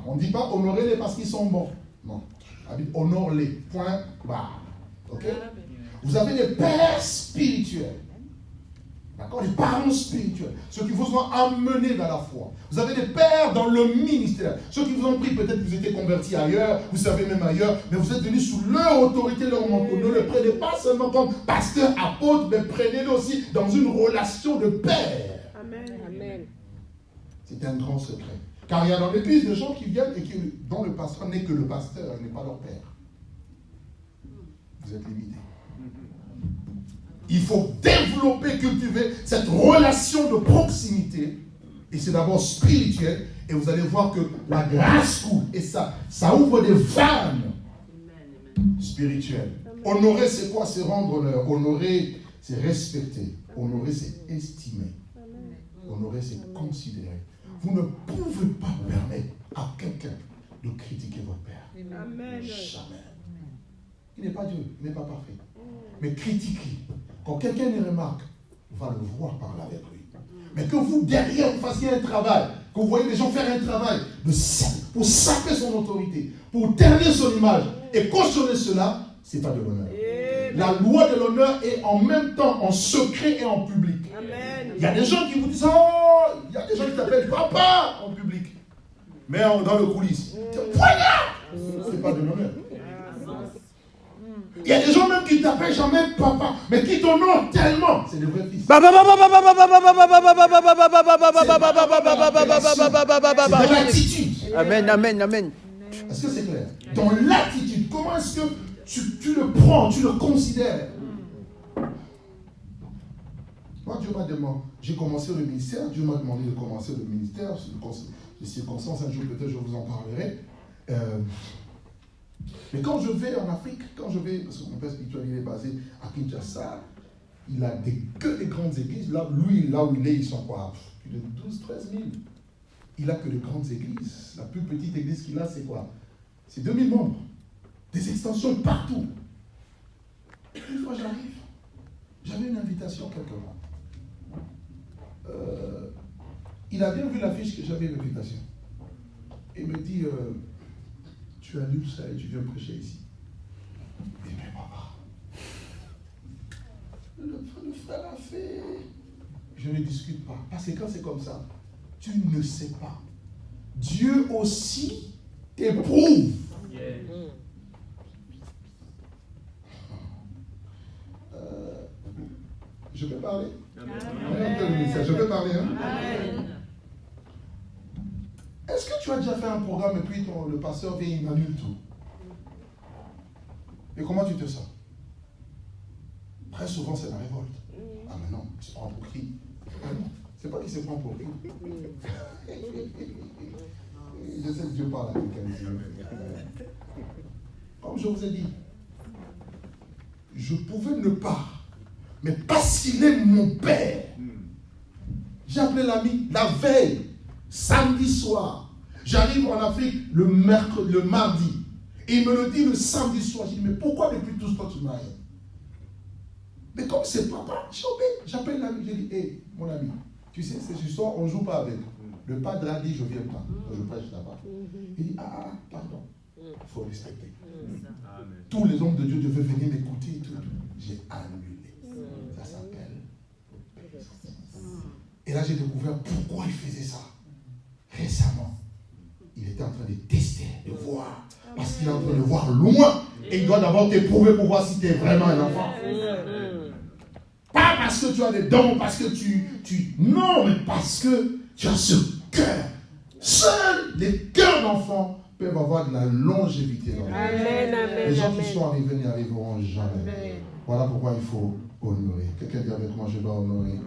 On ne dit pas honorer-les parce qu'ils sont bons. Non. La Bible honore-les. Point barre. Ok? Vous avez des pères spirituels. D'accord? Les parents spirituels. Ceux qui vous ont amenés vers la foi. Vous avez des pères dans le ministère. Ceux qui vous ont pris, peut-être que vous étiez convertis ailleurs, vous savez même ailleurs, mais vous êtes venus sous leur autorité, leur manteau. Ne le prenez pas seulement comme pasteur, apôtre, mais prenez-le aussi dans une relation de père. Amen. C'est un grand secret. Car il y a dans l'église des gens qui viennent et dont le pasteur n'est que le pasteur, il n'est pas leur père. Vous êtes limités. Il faut développer, cultiver cette relation de proximité. Et c'est d'abord spirituel. Et vous allez voir que la grâce coule. Et ça ouvre des vannes spirituelles. Honorer, c'est quoi? C'est rendre honneur. Honorer, c'est respecter. Honorer, c'est estimer. Honorer, c'est considérer. Vous ne pouvez pas permettre à quelqu'un de critiquer votre père. Amen. Jamais. Il n'est pas Dieu, il n'est pas parfait. Mais critiquez. Quand quelqu'un les remarque, on va le voir parler avec lui. Mais que vous, derrière, vous fassiez un travail, que vous voyez les gens faire un travail pour saper son autorité, pour ternir son image et cautionner cela, ce n'est pas de l'honneur. La loi de l'honneur est en même temps en secret et en public. Amen. Il y a des gens qui vous disent, oh, il y a des gens qui t'appellent papa en public. Mais dans le coulisses, poignard, ce n'est pas de l'honneur. Il y a des gens même qui ne t'appellent jamais papa, mais qui t'honorent tellement. C'est des vrais fils. C'est de l'attitude. Amen, amen, amen. Est-ce que c'est clair? Dans l'attitude, comment est-ce que tu le prends, tu le considères? Moi, Dieu m'a demandé, j'ai commencé le ministère, Dieu m'a demandé de commencer le ministère, les circonstances, un jour peut-être je vous en parlerai. Mais quand je vais en Afrique, parce que mon père spirituel il est basé à Kinshasa, il a que des grandes églises. Là où il est, ils sont quoi? Plus de 12-13 000. Il n'a que de grandes églises. La plus petite église qu'il a, c'est quoi? C'est 2000 membres. Des extensions partout. Une fois j'arrive, j'avais une invitation quelque part. Il a bien vu l'affiche que j'avais une invitation. Il me dit, tu annules ça et tu viens prêcher ici. Et mais papa, le frère a fait. Je ne discute pas. Parce que quand c'est comme ça, tu ne sais pas. Dieu aussi t'éprouve. Je peux parler? Je peux parler, hein? Amen. Est-ce que tu as déjà fait un programme et puis le pasteur vient, il annule tout? Et comment tu te sens? Très souvent, c'est la révolte. Ah, mais non, il se prend pour qui? C'est pas qu'il se prend pour qui. Je sais que Dieu parle à quelqu'un ici. Comme je vous ai dit, je pouvais ne pas, mais parce qu'il est mon père, j'ai appelé l'ami la veille, samedi soir. J'arrive en Afrique le mardi. Et il me le dit le samedi soir. Je dis, mais pourquoi depuis tout ce temps tu m'as rien? Mais comme c'est papa, j'appelle l'ami. Je dis, hé, mon ami, tu sais, ce soir, on ne joue pas avec. Le padre a dit, je ne viens pas. Je prêche là-bas. Il dit, pardon. Il faut respecter. Tous les hommes de Dieu devaient venir m'écouter. J'ai annulé. Ça s'appelle. Et là, j'ai découvert pourquoi il faisait ça. Récemment, il était en train de tester, de voir. Parce qu'il est en train de voir loin. Et il doit d'abord t'éprouver pour voir si tu es vraiment un enfant. Pas parce que tu as des dons, parce que non, mais parce que tu as ce cœur. Seuls les cœurs d'enfants peuvent avoir de la longévité dans la vie. Les gens qui sont arrivés n'y arriveront jamais. Voilà pourquoi il faut honorer. Quelqu'un dit avec moi, je dois honorer.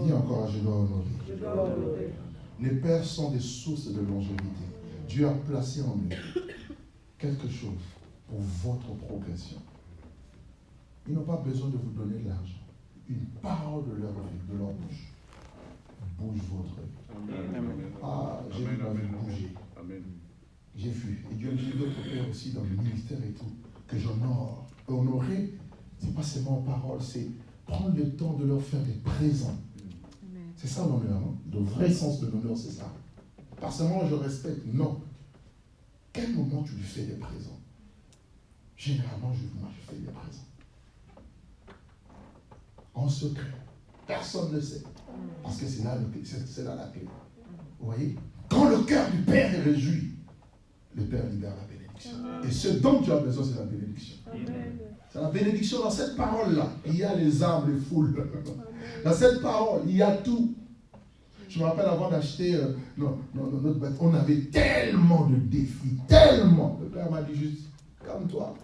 Dis encore, je dois honorer. Les pères sont des sources de longévité. Dieu a placé en eux quelque chose pour votre progression. Ils n'ont pas besoin de vous donner de l'argent. Une parole de leur bouche bouge votre vie. J'ai vu ma vie bouger. J'ai vu. Et Dieu me dit d'autres pères aussi dans le ministère et tout, que j'honore. Honorer, ce n'est pas seulement en parole, c'est prendre le temps de leur faire des présents. C'est ça l'honneur, hein? Le vrai sens de l'honneur, c'est ça. Pas seulement je respecte, non. Quel moment tu lui fais des présents? Généralement, moi, je fais des présents. En secret. Personne ne sait. Parce que c'est là la clé. Vous voyez? Quand le cœur du Père est réjoui, le Père libère la bénédiction. Et ce dont tu as besoin, c'est la bénédiction. C'est la bénédiction dans cette parole-là. Il y a les arbres, les foules. Dans cette parole, il y a tout. Je me rappelle avant d'acheter notre bâtiment, on avait tellement de défis, tellement. Le Père m'a dit juste, calme-toi.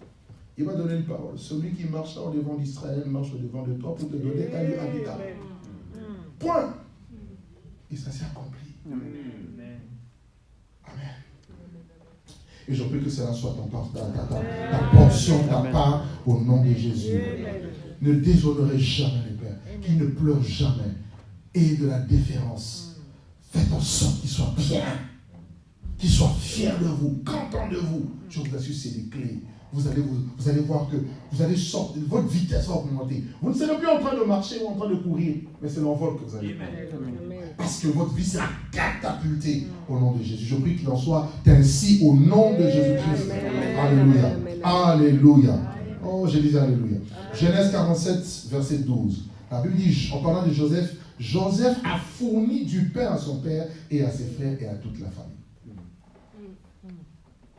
Il va donner une parole. Celui qui marchera au devant d'Israël marche au devant de toi pour te donner un lieu habitable. Point. Et ça s'est accompli. Amen. Et je prie que cela soit ta portion, ta part, au nom de Jésus. Ne déshonorez jamais les pères, qui ne pleurent jamais. Et de la déférence. Faites en sorte qu'ils soient bien, qu'ils soient fiers de vous, contents de vous. Je vous assure, c'est des clés. Vous allez voir que vous allez sortir, votre vitesse va augmenter. Vous ne serez plus en train de marcher ou en train de courir, mais c'est l'envol que vous allez prendre. Parce que votre vie sera catapultée au nom de Jésus. Je prie qu'il en soit ainsi au nom de Jésus-Christ. Alléluia. Alléluia. Oh, je dis alléluia. Genèse 47, verset 12. La Bible dit, en parlant de Joseph, Joseph a fourni du pain à son père et à ses frères et à toute la famille.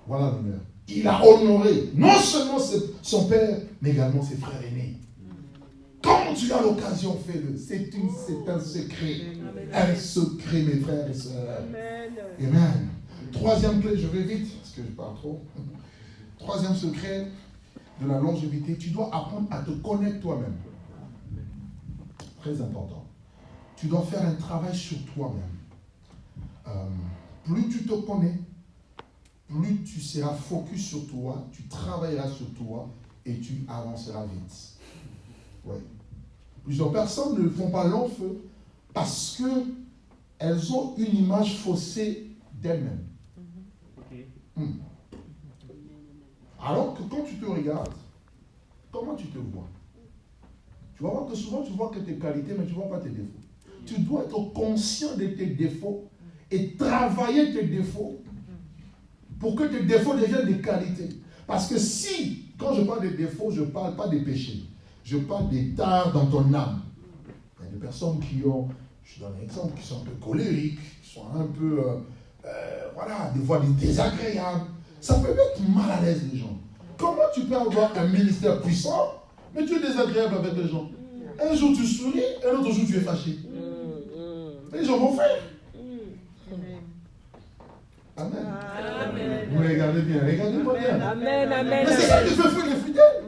Voilà l'honneur. il a honoré non seulement son père, mais également ses frères aînés. Quand tu as l'occasion, fais-le. C'est un secret. Un secret, mes frères et sœurs. Amen. Troisième clé, je vais vite, parce que je parle trop. Troisième secret de la longévité, tu dois apprendre à te connaître toi-même. Très important. Tu dois faire un travail sur toi-même. Plus tu te connais, plus tu seras focus sur toi, tu travailleras sur toi et tu avanceras vite. Oui. Plusieurs personnes ne font pas long feu parce qu'elles ont une image faussée d'elles-mêmes. Alors que quand tu te regardes, comment tu te vois? Tu vas voir que souvent tu vois que tes qualités, mais tu ne vois pas tes défauts. Tu dois être conscient de tes défauts et travailler tes défauts pour que tes défauts deviennent des qualités. Parce que si, quand je parle des défauts, je ne parle pas des péchés. Je parle des tares dans ton âme. Il y a des personnes qui ont, je donne un exemple, qui sont un peu colériques, qui sont un peu, voilà, des fois désagréables. Ça peut mettre mal à l'aise les gens. Comment tu peux avoir un ministère puissant, mais tu es désagréable avec les gens? Un jour tu souris, un autre jour tu es fâché. Les gens vont faire. Amen. Amen. Vous me regardez bien, regardez-moi bien. Amen, amen. Mais c'est ça qui fait fuir les fidèles.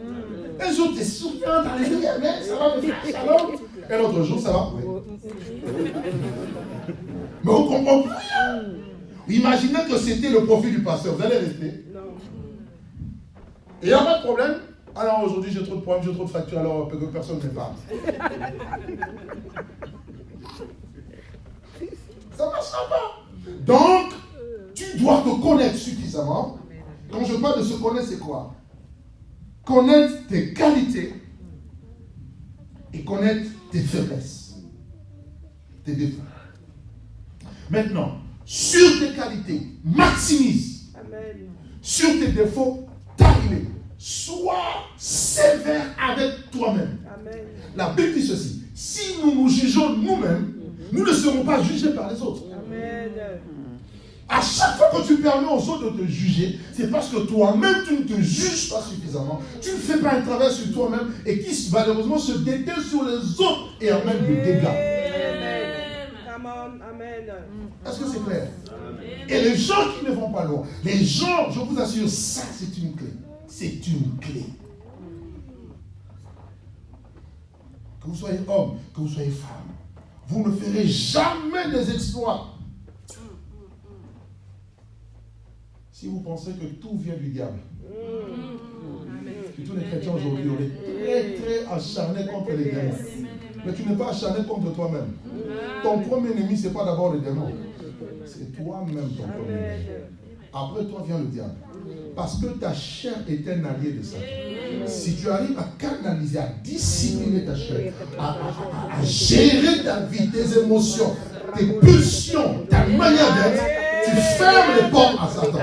Un jour tu es souriant, alléluia, amen, ça va, mes frères, shalom. Un autre jour, ça va. Mais on ne comprend plus rien. Imaginez que c'était le profil du pasteur, vous allez rester. Non. Et il n'y a pas de problème. Alors aujourd'hui j'ai trop de problèmes, j'ai trop de factures, alors que personne ne parle. Ça ne marchera pas. Donc, tu dois te connaître suffisamment. Quand je parle de se connaître, c'est quoi? Connaître tes qualités et connaître tes faiblesses, tes défauts. Maintenant, sur tes qualités, maximise. Amen. Sur tes défauts, taille-les. Sois sévère avec toi-même. Amen. La Bible dit ceci. Si nous nous jugeons nous-mêmes, nous ne serons pas jugés par les autres. Amen. À chaque fois que tu permets aux autres de te juger, c'est parce que toi-même tu ne te juges pas suffisamment. Tu ne fais pas un travail sur toi-même et qui malheureusement se déteigne sur les autres et amène des dégâts. Amen. Amen. Est-ce que c'est clair? Et les gens qui ne vont pas loin, les gens, je vous assure, ça c'est une clé. C'est une clé. Que vous soyez homme, que vous soyez femme, vous ne ferez jamais des exploits si vous pensez que tout vient du diable. Et tous les chrétiens aujourd'hui, on est très acharnés contre les démons. Mais tu n'es pas acharné contre toi-même. Ton premier ennemi, ce n'est pas d'abord le démon. C'est toi-même ton premier ennemi. Après toi vient le diable. Parce que ta chair est un allié de Satan. Si tu arrives à canaliser, à discipliner ta chair, à gérer ta vie, tes émotions, tes pulsions, ta manière d'être, tu fermes les portes à Satan.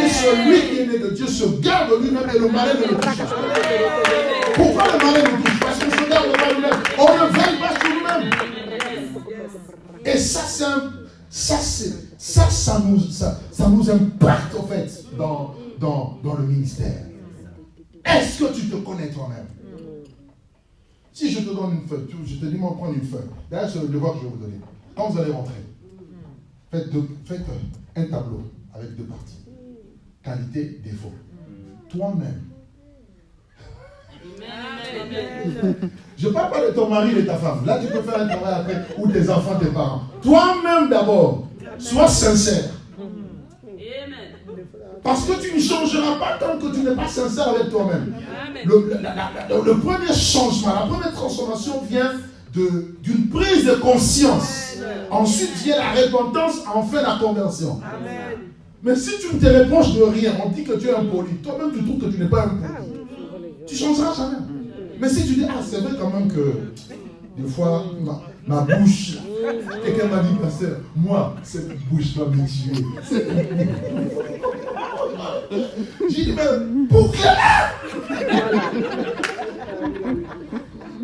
Celui qui est né de Dieu se garde lui-même et le malin ne le touche pas. Pourquoi le malin ne touche pas? Parce qu'on se garde pas lui-même. On ne veille pas sur nous-mêmes. Et ça nous impacte en fait dans le ministère. Est-ce que tu te connais toi-même? Si je te donne une feuille, je te dis, prends une feuille. D'ailleurs, c'est le devoir que je vais vous donner. Quand vous allez rentrer, faites un tableau avec deux parties. Qualité, défaut. Toi-même. Je ne parle pas de ton mari et de ta femme. Là, tu peux faire un travail après, ou tes enfants, tes parents. Toi-même d'abord. Sois sincère. Parce que tu ne changeras pas tant que tu n'es pas sincère avec toi-même. Le premier changement, la première transformation vient d'une prise de conscience. Ensuite vient la repentance, enfin la conversion. Amen. Mais si tu ne te reproches de rien, on dit que tu es impoli. Toi-même, tu trouves que tu n'es pas impoli. Tu ne changeras jamais. Mais si tu dis, c'est vrai quand même que des fois, ma bouche, quelqu'un m'a dit, pasteur, moi, cette bouche va me tuer. J'ai dit, mais pourquoi là?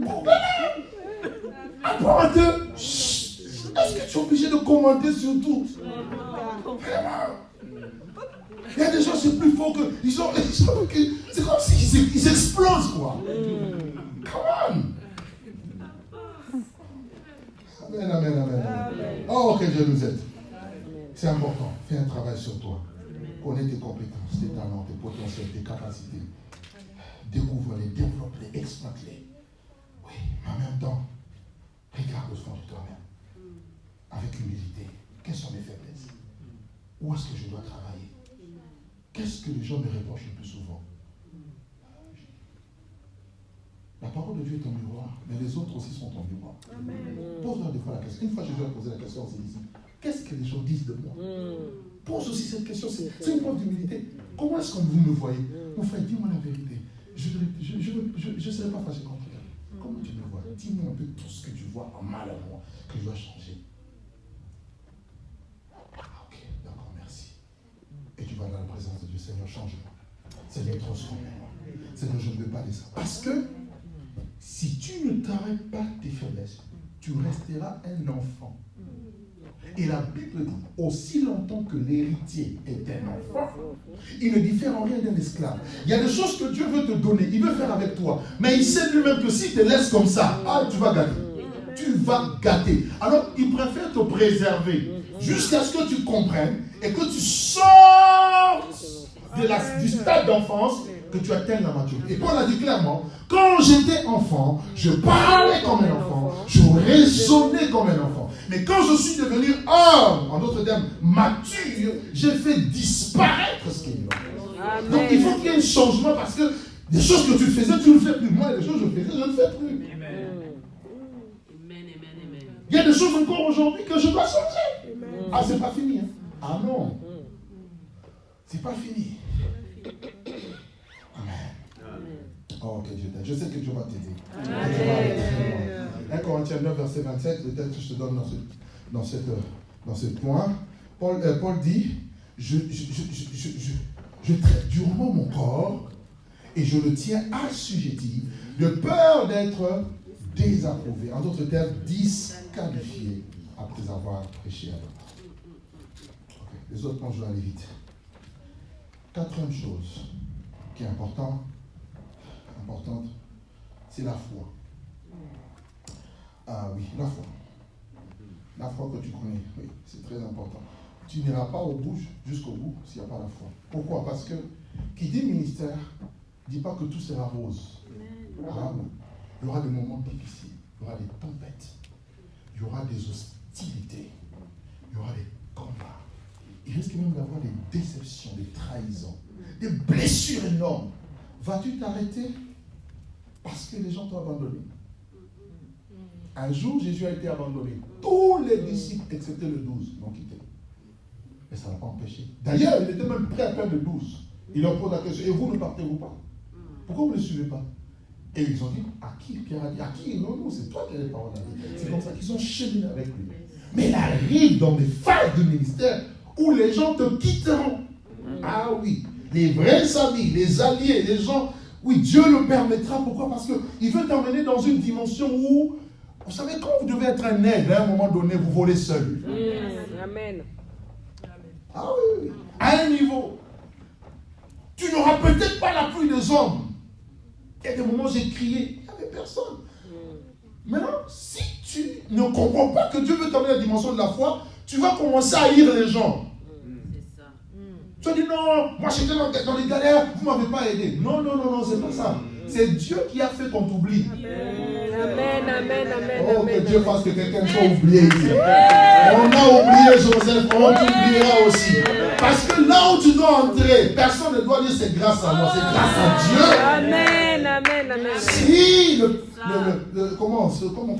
Pourquoi là? Après, est-ce que tu es obligé de commenter sur tout? Vraiment? Il y a des gens, c'est plus fort que. C'est comme s'ils explosent, quoi. Come on. Amen, amen, amen. Oh, que Dieu nous aide. C'est important. Fais un travail sur toi. Connais tes compétences, tes talents, tes potentiels, tes capacités. Découvre-les, développe-les, exploite-les. Oui, mais en même temps, regarde au fond de toi-même. Avec humilité. Quelles sont mes faiblesses? Où est-ce que je dois travailler? Qu'est-ce que les gens me reprochent le plus souvent? La parole de Dieu est ton miroir, mais les autres aussi sont ton miroir. Pose-leur des fois la question. Une fois, je dois poser la question, on s'est dit, qu'est-ce que les gens disent de moi? Pose aussi cette question, c'est une preuve d'humilité. Comment est-ce que vous me voyez? Mon frère, dis-moi la vérité. Je ne serai pas fâché contre toi. Comment tu me vois? Dis-moi un peu tout ce que tu vois en mal à moi, que je dois changer. Ok, d'accord, merci. Et tu vas dans la présence de Dieu. Seigneur, change-moi. Seigneur, transforme-moi. Seigneur, je ne veux pas laisser. Parce que si tu ne t'arrêtes pas tes faiblesses, tu resteras un enfant. Et la Bible dit, aussi longtemps que l'héritier est un enfant, il ne diffère en rien d'un esclave. Il y a des choses que Dieu veut te donner, il veut faire avec toi. Mais il sait lui-même que si tu te laisses comme ça, tu vas gâter. Tu vas gâter. Alors, il préfère te préserver jusqu'à ce que tu comprennes et que tu sortes du stade d'enfance, que tu atteignes la maturité. Et Paul a dit clairement, quand j'étais enfant, je parlais comme un enfant, je raisonnais comme un enfant. Mais quand je suis devenu homme, en d'autres termes, mature, j'ai fait disparaître ce qui est là. Donc il faut qu'il y ait un changement parce que des choses que tu faisais, tu ne le fais plus. Moi, des choses que je faisais, je ne le fais plus. Il y a des choses encore aujourd'hui que je dois changer. Ah, c'est pas fini. Hein? Ah non. C'est pas fini. Amen. Oh, ok, je sais que Dieu va t'aider. 1 Corinthiens 9, verset 27, le texte que je te donne dans ce point. Paul dit, je traite durement mon corps et je le tiens assujetti de peur d'être désapprouvé. En d'autres termes, disqualifié après avoir prêché à d'autres. Okay. Les autres points, je vais aller vite. Quatrième chose qui est importante, c'est la foi. Ah oui, la foi. La foi que tu connais, oui, c'est très important. Tu n'iras pas jusqu'au bout s'il n'y a pas la foi. Pourquoi? Parce que qui dit ministère, ne dit pas que tout sera rose. Ah, oui. Il y aura des moments difficiles, il y aura des tempêtes, il y aura des hostilités, il y aura des combats. Il risque même d'avoir des déceptions, des trahisons, des blessures énormes. Vas-tu t'arrêter parce que les gens t'ont abandonné? Un jour, Jésus a été abandonné. Tous les disciples, excepté le 12, l'ont quitté. Mais ça n'a pas empêché. D'ailleurs, il était même prêt à perdre le 12. Il leur pose la question, et vous ne partez-vous pas? Pourquoi vous ne le suivez pas? Et ils ont dit, à qui? Pierre a dit, à qui? Non, c'est toi qui as les paroles à dire. C'est comme ça qu'ils ont cheminé avec lui. Mais il arrive dans des phases de ministère où les gens te quitteront. Ah oui, les vrais amis, les alliés, les gens, oui, Dieu le permettra. Pourquoi? Parce qu'il veut t'emmener dans une dimension où, vous savez, quand vous devez être un aigle, à un moment donné, vous volez seul. Amen. Ah oui, à un niveau. Tu n'auras peut-être pas l'appui des hommes. Il y a des moments où j'ai crié, il n'y avait personne. Maintenant, si tu ne comprends pas que Dieu veut t'emmener à la dimension de la foi, tu vas commencer à haïr les gens. C'est ça. Tu vas dire, non, moi j'étais dans les galères, vous ne m'avez pas aidé. Non, c'est pas ça. C'est Dieu qui a fait qu'on t'oublie. Amen. Oh, que Dieu fasse que quelqu'un soit oublié ici. On a oublié Joseph, on t'oubliera aussi. Parce que là où tu dois entrer, personne ne doit dire c'est grâce à moi, c'est grâce à Dieu. Amen. Si comment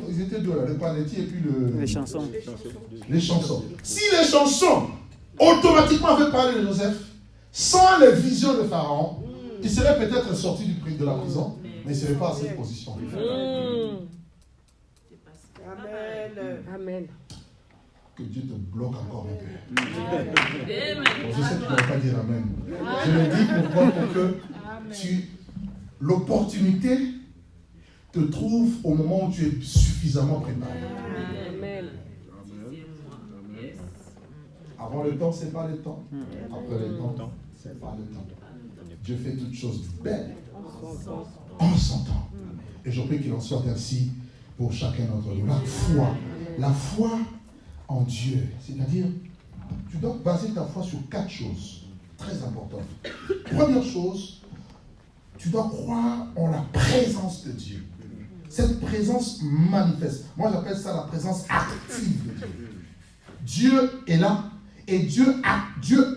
ils étaient deux là, le panetti et puis les chansons. Les chansons. Si les chansons automatiquement avaient parlé de Joseph, sans les visions de Pharaon, il serait peut-être sorti de la prison, mais il ne serait pas à cette position. Amen. Que Dieu te bloque encore un peu. Je sais que tu ne vas pas dire Amen. Je le dis pourquoi? Pour que l'opportunité te trouve au moment où tu es suffisamment préparé. Amen. Avant le temps, ce n'est pas le temps. Après le temps, ce n'est pas le temps. Dieu fait toutes choses belles en son temps. Et je prie qu'il en soit ainsi pour chacun d'entre nous. La foi en Dieu, c'est-à-dire, tu dois baser ta foi sur 4 choses très importantes. Première chose, tu dois croire en la présence de Dieu. Cette présence manifeste. Moi, j'appelle ça la présence active de Dieu. Dieu est là et Dieu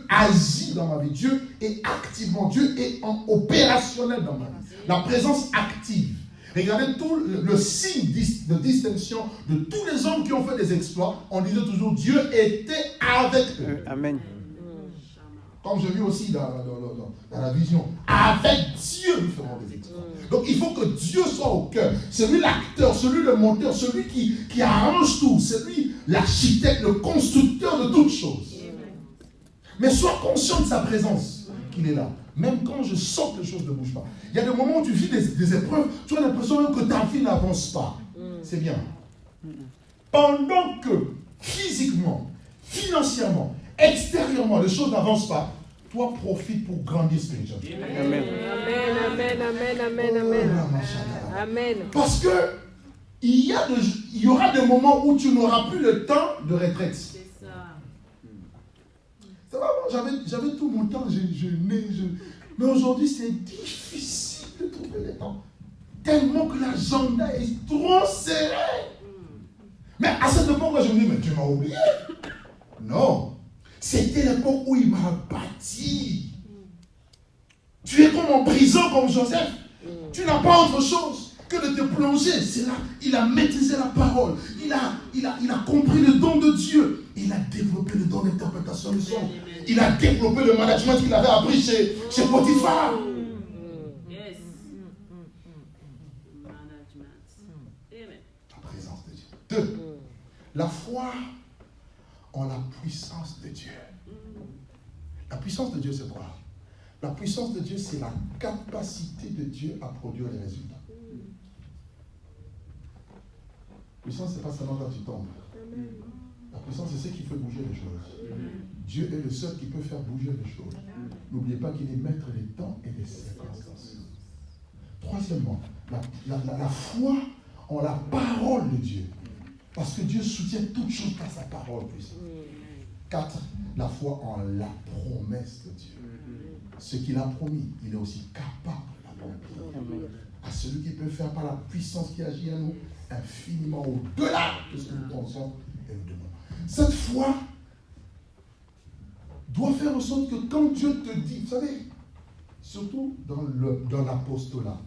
agit dans ma vie. Dieu est activement, Dieu est opérationnel dans ma vie. La présence active. Regardez tout le signe de distinction de tous les hommes qui ont fait des exploits. On disait toujours Dieu était avec eux. Amen. Comme je vis aussi dans la vision, avec Dieu nous ferons des exploits. Donc il faut que Dieu soit au cœur. C'est lui l'acteur, celui le monteur, celui qui arrange tout, c'est lui l'architecte, le constructeur de toutes choses. Mais sois conscient de sa présence, qu'il est là. Même quand je sens que les choses ne bougent pas. Il y a des moments où tu vis des épreuves, tu as l'impression même que ta vie n'avance pas. C'est bien. Pendant que physiquement, financièrement, extérieurement, les choses n'avancent pas, toi profite pour grandir spirituellement. Amen. Amen, amen, amen, amen, amen. Amen. Parce que il y aura des moments où tu n'auras plus le temps de retraite. C'est ça. Ça va, j'avais tout mon temps, mais aujourd'hui c'est difficile de trouver le temps. Tellement que l'agenda est trop serré. Mais à cette époque, je me dis, mais tu m'as oublié. Non. C'était l'époque où il m'a bâti. Tu es comme en prison, comme Joseph. Tu n'as pas autre chose que de te plonger. C'est là, il a maîtrisé la parole. Il a compris le don de Dieu. Il a développé le don d'interprétation du son. Il a développé le management qu'il avait appris chez Potiphar. Yes. Management. Amen. La présence de Dieu. 2. La foi en la puissance de Dieu. La puissance de Dieu, c'est quoi? La puissance de Dieu, c'est la capacité de Dieu à produire les résultats. La puissance, ce n'est pas seulement quand tu tombes. La puissance, c'est ce qui fait bouger les choses. Dieu est le seul qui peut faire bouger les choses. N'oubliez pas qu'il est maître des temps et des circonstances. Troisièmement, la foi en la parole de Dieu. Parce que Dieu soutient toutes choses par sa parole puissante. 4. La foi en la promesse de Dieu. Ce qu'il a promis, il est aussi capable de l'accomplir. À celui qui peut faire par la puissance qui agit en nous, infiniment au-delà de ce que nous pensons et nous demandons. Cette foi doit faire en sorte que quand Dieu te dit, vous savez, surtout dans l'apostolat,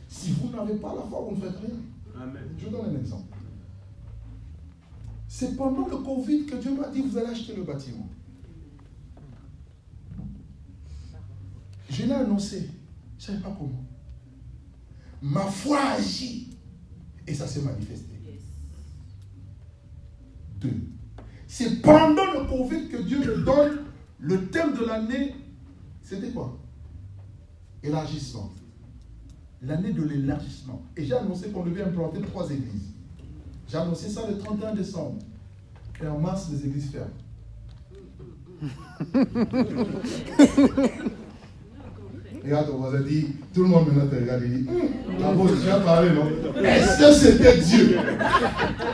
si vous n'avez pas la foi, vous ne faites rien. Amen. Je vous donne un exemple. C'est pendant le Covid que Dieu m'a dit, vous allez acheter le bâtiment. Je l'ai annoncé. Je ne savais pas comment. Ma foi agit. Et ça s'est manifesté. 2. C'est pendant le Covid que Dieu me donne le thème de l'année. C'était quoi? Élargissement. L'année de l'élargissement. Et j'ai annoncé qu'on devait implanter 3 églises. J'ai annoncé ça le 31 décembre. Et en mars, les églises ferment. Regarde, on vous a dit, tout le monde maintenant te regarde et dit, la bosse, tu as parlé, non? Est-ce que c'était Dieu?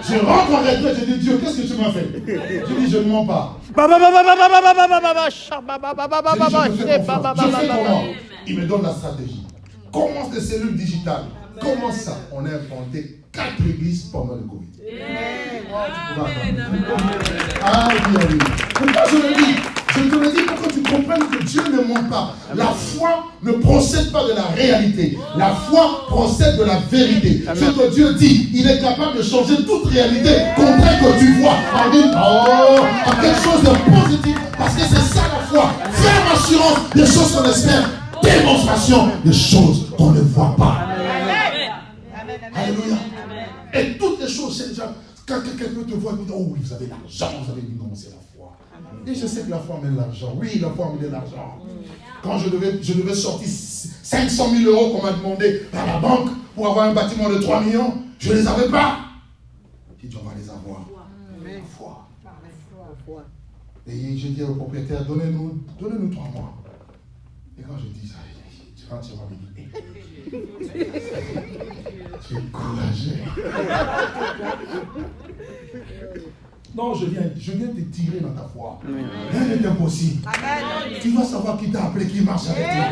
Je rentre en retraite, je dis, Dieu, qu'est-ce que tu m'as fait? Je dis, je ne mens pas. Je fais comment? Il me donne la stratégie. Comment des cellules digitales? Comment ça? On a implanté 4 églises pendant le Covid. Ah oui. Pourquoi je le dis? Je te le dis pour que tu comprennes que Dieu ne ment pas. La foi ne procède pas de la réalité. La foi procède de la vérité. Ce que Dieu dit, il est capable de changer toute réalité contraire que tu vois en quelque chose de positif. Parce que c'est ça la foi. Ferme assurance des choses qu'on espère. Démonstration des choses qu'on ne voit pas. Alléluia. Et toutes les choses, c'est déjà, quand quelqu'un te voit, il dit, oh oui, vous avez l'argent, vous avez dit non, c'est la foi. Et je sais que la foi amène l'argent. Oui, la foi amène l'argent. Quand je devais sortir 500 000 euros qu'on m'a demandé par la banque pour avoir un bâtiment de 3 millions, je ne les avais pas. J'ai dit, on va les avoir. La foi. Et j'ai dit au propriétaire, donnez-nous 3 mois. Et quand j'ai dit ça, tu vas me dire, tu es courageux. Non, je viens te tirer dans ta foi. Rien n'est impossible. Tu dois savoir qui t'a appelé, qui marche avec toi.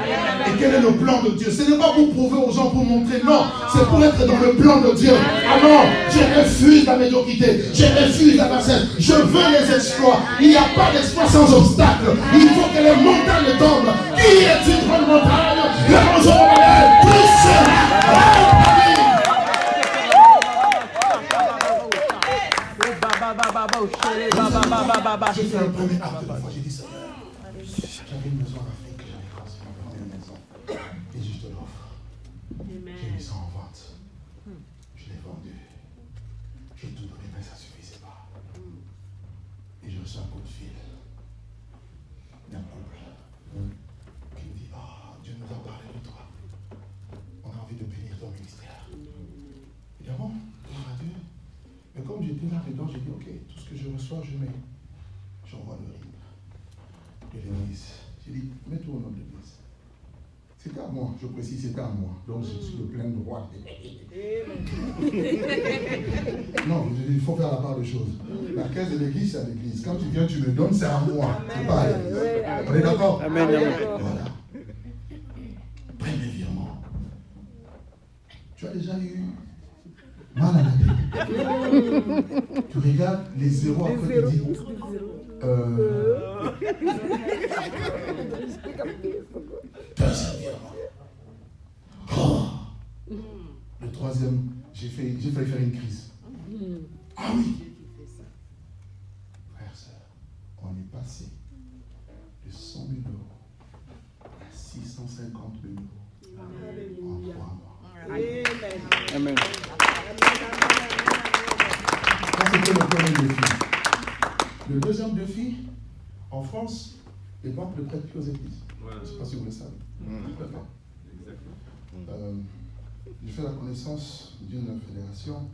Et quel est le plan de Dieu. Ce n'est pas pour prouver aux gens, pour montrer. Non, c'est pour être dans le plan de Dieu. Alors, je refuse la médiocrité. Je refuse la bassesse. Je veux les exploits. Il n'y a pas d'exploit sans obstacle. Il faut que les montagnes tombent. Qui est une grande montagne? Le bonjour au malheur. Tout sera. J'ai fait un premier acte de foi. J'ai dit, Seigneur, j'avais une maison en Afrique que j'avais transformée en une maison. Et je te l'offre. J'ai mis ça en vente. Je l'ai vendu. J'ai tout donné, mais ça ne suffisait pas. Et je reçois un coup de fil d'un couple qui me dit, oh, Dieu nous a parlé de toi. On a envie de bénir ton ministère. Et bien bon, gloire à Dieu. Mais comme j'étais là dedans, j'ai dit, ok, tout ce que je reçois, je mets. J'envoie le RIB de l'église. J'ai dit, mets-toi au nom de l'église. C'était à moi, je précise, c'était à moi. Donc je suis le plein droit. Non, je dis, il faut faire la part des choses. La caisse de l'église, c'est à l'église. Quand tu viens, tu me donnes, c'est à moi. C'est pas à l'église. On est d'accord? Amen. Voilà. Premier virement. Tu as déjà eu mal à la tête. Tu regardes les zéros après tu dis deuxième virement. Oh. Le troisième, j'ai failli faire une crise. Ah oui. Frère, sœur, on est passé de 100 000 euros à 650 000 euros en 3 mois. Amen. Ça, c'était le premier défi. Le deuxième défi, en France, les banques ne prêtent plus aux églises. Je ne sais pas si vous le savez. J'ai fait la connaissance d'une fédération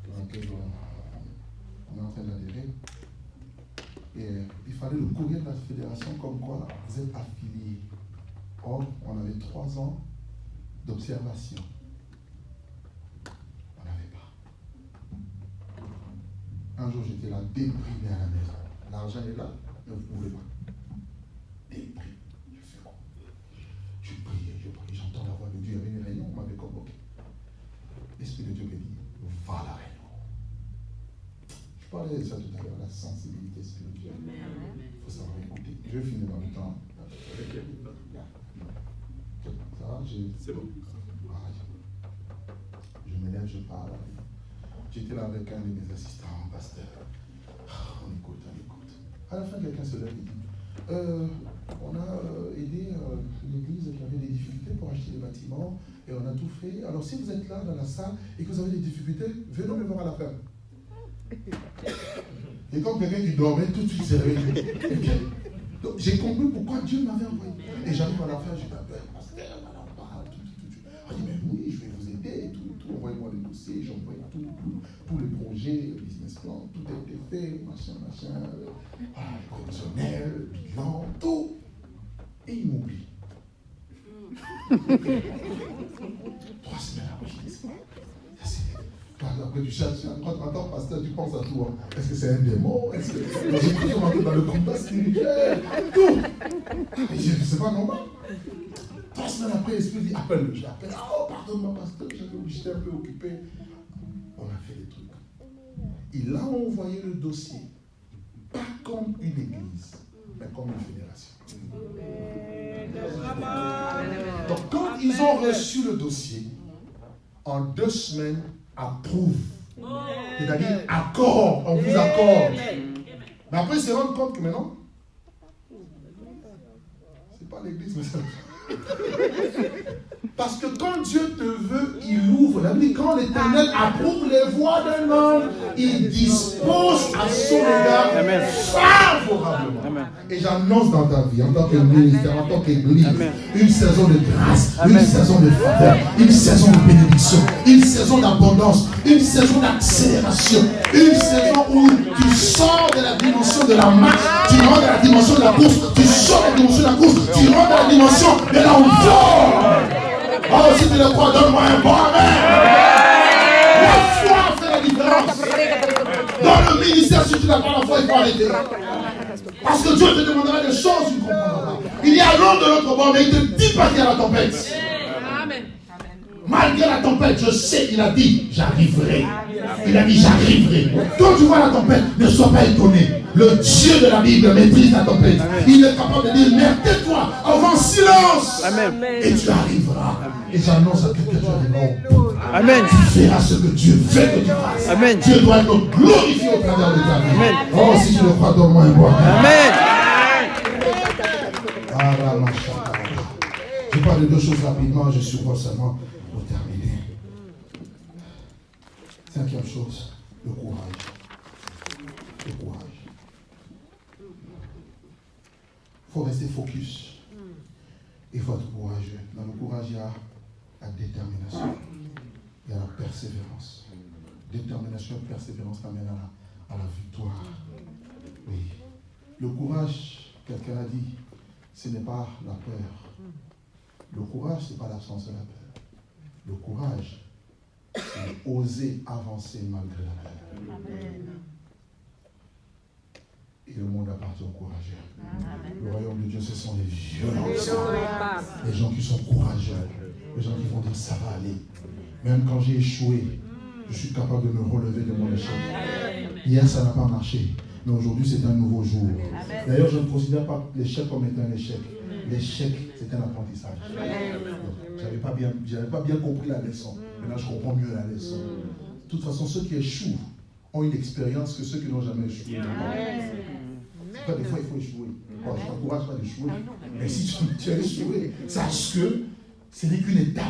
dans laquelle on est en train d'adhérer. Et il fallait le courrier de la fédération comme quoi vous êtes affiliés. Or, on avait 3 ans d'observation. On n'avait pas. Un jour, j'étais là, déprimé à la maison. L'argent est là, mais vous ne pouvez pas. Déprimé. Je fais quoi? Je priais, j'entends la voix de Dieu. Il y avait une réunion, on m'avait convoqué. L'Esprit de Dieu me dit, va à la réunion. Je parlais de ça tout à l'heure, la sensibilité spirituelle. Il faut savoir écouter. Je vais finir dans le temps. Ça va? C'est bon. Je me lève, je parle. J'étais là avec un de mes assistants, un pasteur. On écoute. À la fin, quelqu'un se lève et dit, on a aidé l'église qui avait des difficultés pour acheter des bâtiments et on a tout fait. Alors si vous êtes là dans la salle et que vous avez des difficultés, venez me voir à la fin. Et comme quelqu'un qui dormait, tout de suite s'est réveillé. Donc j'ai compris pourquoi Dieu m'avait envoyé. Et j'arrive à la fin, je dis, pasteur, tout. Il dit, mais oui, je vais vous aider, tout. Envoyez-moi les dossiers, j'envoie tous les projets, le business plan, tout a été fait, machin, prévisionnel, bilan, tout. Et il m'oublie. 3 semaines après, je dis, après tu cherches, attends, pasteur, tu penses à tout. Hein. Est-ce que c'est un démon? Est-ce que j'ai pris dans le combat spirituel? Tout. Et je ne sais pas normal. 3 semaines après, l'esprit dit, appelle-le. Je l'appelle. Oh, pardonne-moi, pasteur, j'étais un peu occupé. On a fait des trucs. Il a envoyé le dossier, pas comme une église, mais comme une fédération. Donc, quand ils ont reçu le dossier, en 2 semaines, approuve. C'est-à-dire, accord, on vous accorde. Mais après, ils se rendent compte que maintenant, c'est pas l'église, mais c'est parce que quand Dieu te veut, il ouvre. La Bible, quand l'Éternel approuve les voies d'un homme, il dispose à son égard favorablement. Amen. Et j'annonce dans ta vie, en tant que ministère, en tant qu'église, une saison de grâce, une saison de faveur, une saison de bénédiction, une saison d'abondance, une saison d'accélération, une saison où tu sors de la dimension dimension de la marche, tu rentres dans la dimension de la course, tu sors de la dimension de la course, tu rentres dans la dimension de l'envol. Oh, si tu le crois, donne-moi un bon amen. La foi fait la différence. Dans le ministère, si tu n'as pas la foi, il faut arrêter. Parce que Dieu te demandera des choses, tu ne comprendras pas. Il y a l'eau de l'autre bord, mais il ne te dit pas qu'il y a la tempête. Malgré la tempête, je sais qu'il a dit, j'arriverai. Il a dit, j'arriverai. Quand tu vois la tempête, ne sois pas étonné. Le Dieu de la Bible maîtrise la tempête. Il est capable de dire, merde, tais-toi, avant silence. Amen. Et tu arriveras. Et j'annonce à quelqu'un, tu arriveras. Amen. Tu verras ce que Dieu veut que tu fasses. Amen. Dieu doit être glorifié au travers de ta vie. Amen. Oh, si tu le crois, donne-moi un bon Amen. Je parle de deux choses rapidement, je survole seulement pour terminer. Cinquième chose, le courage. Le courage. Il faut rester focus. Il faut être courageux. Dans le courage, il y a la détermination. Il y a la persévérance. Détermination et persévérance t'amènent à la victoire. Oui. Le courage, quelqu'un a dit, ce n'est pas la peur. Le courage, ce n'est pas l'absence de la peur. Le courage, c'est oser avancer malgré la peur. Amen. Et le monde appartient aux courageux. Le royaume de Dieu, ce sont les violents. Les gens qui sont courageux. Les gens qui vont dire, ça va aller. Même quand j'ai échoué, je suis capable de me relever de mon échec. Hier, ça n'a pas marché. Mais aujourd'hui, c'est un nouveau jour. D'ailleurs, je ne considère pas l'échec comme étant un échec. L'échec, c'est un apprentissage. J'avais pas bien compris la leçon. Maintenant, je comprends mieux la leçon. De toute façon, ceux qui échouent ont une expérience que ceux qui n'ont jamais échoué. C'est pas des fois, il faut échouer. Bon, je ne t'encourage pas d'échouer. Mais si tu as échoué, sache que ce n'est qu'une étape.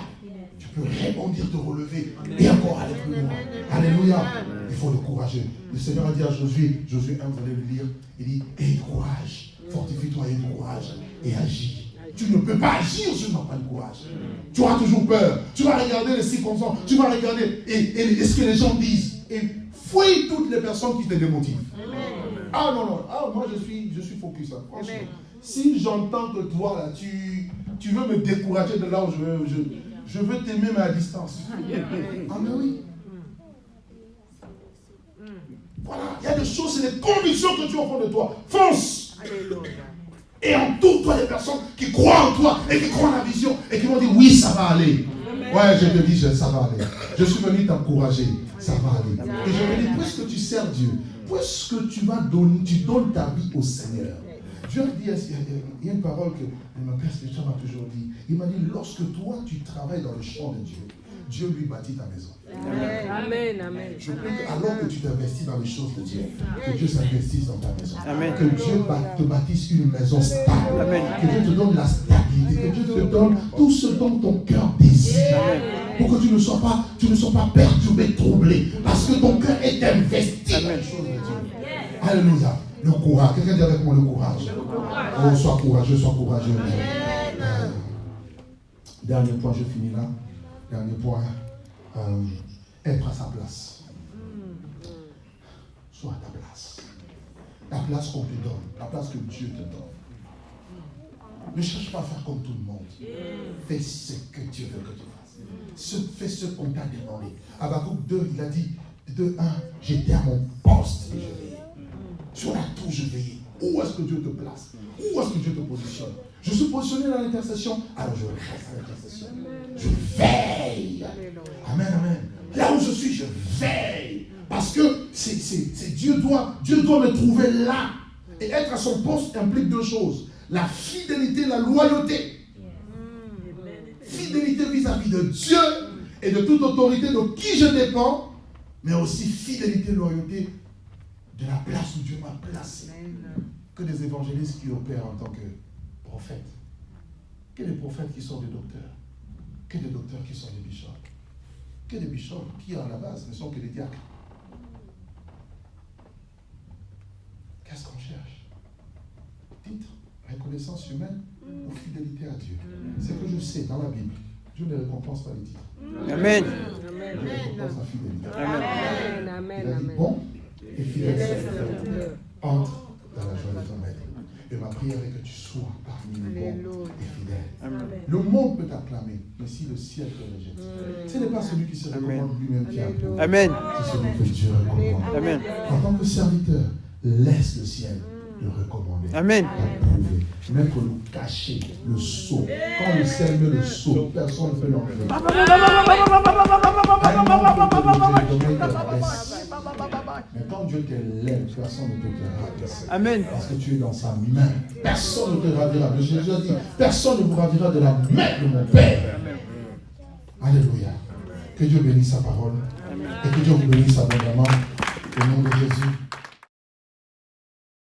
Tu peux rebondir, te relever et encore aller plus loin. Alléluia. Il faut le courageux. Le Seigneur a dit à Josué, Josué 1, vous allez le lire, il dit, aie courage, fortifie-toi, aie courage et agis. Tu ne peux pas agir si tu n'as pas de courage. Tu auras toujours peur. Tu vas regarder les circonstances. Tu vas regarder et ce que les gens disent. Et fouille toutes les personnes qui te démotivent. Ah non, non. Ah, moi je suis focus. Hein. Franchement. Si j'entends que toi, là, tu veux me décourager de là où je veux t'aimer, mais à distance. Ah mais oui. Voilà. Il y a des choses, c'est des convictions que tu as au fond de toi. Fonce. Et entoure-toi des personnes qui croient en toi et qui croient en la vision et qui vont dire oui, ça va aller. Ouais, je te dis, ça va aller. Je suis venu t'encourager. Ça va aller. Et je me dis, puisque tu sers Dieu, puisque tu donnes ta vie au Seigneur. Dieu a dit, il y a une parole que mon père spirituel m'a toujours dit. Il m'a dit, lorsque toi tu travailles dans le champ de Dieu, Dieu lui bâtit ta maison. Amen, amen. Je prie alors que tu t'investis dans les choses de Dieu, que Dieu s'investisse dans ta maison. Amen. Que Dieu te bâtisse une maison stable. Amen. Que Dieu te donne la stabilité. Que Dieu te donne tout ce dont ton cœur désire. Pour que tu ne sois pas perturbé, troublé. Parce que ton cœur est investi dans les choses de Dieu. Alléluia. Le courage. Quelqu'un dit avec moi le courage. Oh, sois courageux, sois courageux. Dernier point, je finis là. Dernier point. Être à sa place. Sois à ta place. La place qu'on te donne. La place que Dieu te donne. Ne cherche pas à faire comme tout le monde. Fais ce que Dieu veut que tu fasses. Fais ce qu'on t'a demandé. Habakkuk 2, il a dit 2, 1, j'étais à mon poste et je veillais. Sur la tour, je veillais. Où est-ce que Dieu te place? Où est-ce que Dieu te positionne? Je suis positionné dans l'intercession, alors je reste à l'intercession. Je veille. Amen, amen. Là où je suis, je veille. Parce que Dieu doit me trouver là. Et être à son poste implique deux choses. La fidélité, la loyauté. Fidélité vis-à-vis de Dieu et de toute autorité de qui je dépends, mais aussi fidélité, loyauté de la place où Dieu m'a placé. Que des évangélistes qui opèrent en tant que prophètes. Que des prophètes qui sont des docteurs. Que des docteurs qui sont des bishops. Que des bishops qui, à la base, ne sont que des diacres. Qu'est-ce qu'on cherche? Titre, reconnaissance humaine ou fidélité à Dieu? C'est que je sais, dans la Bible, Dieu ne récompense pas les titres. Amen. Dieu récompense la fidélité. Amen. Il a dit bon et fidèle serviteur entre Et ma prière est que tu sois parmi les bons et fidèles. Amen. Le monde peut t'acclamer, mais si le ciel te rejette, ce n'est pas celui qui se recommande lui-même qui a approuvé. Amen. C'est celui que Dieu recommande. Amen. En tant que serviteur, laisse le ciel le recommander. Amen. Approuver. Même pour nous cacher le sceau. Quand le ciel met le sceau, personne ne peut l'enlever. Mais quand Dieu t'élève, personne ne peut te rabaisser. Amen. Parce que tu es dans sa main. Personne ne te ravira. Mais Jésus a dit, personne ne vous ravira de la main de mon Père. Alléluia. Que Dieu bénisse sa parole. Et que Dieu vous bénisse abondamment. Au nom de Jésus.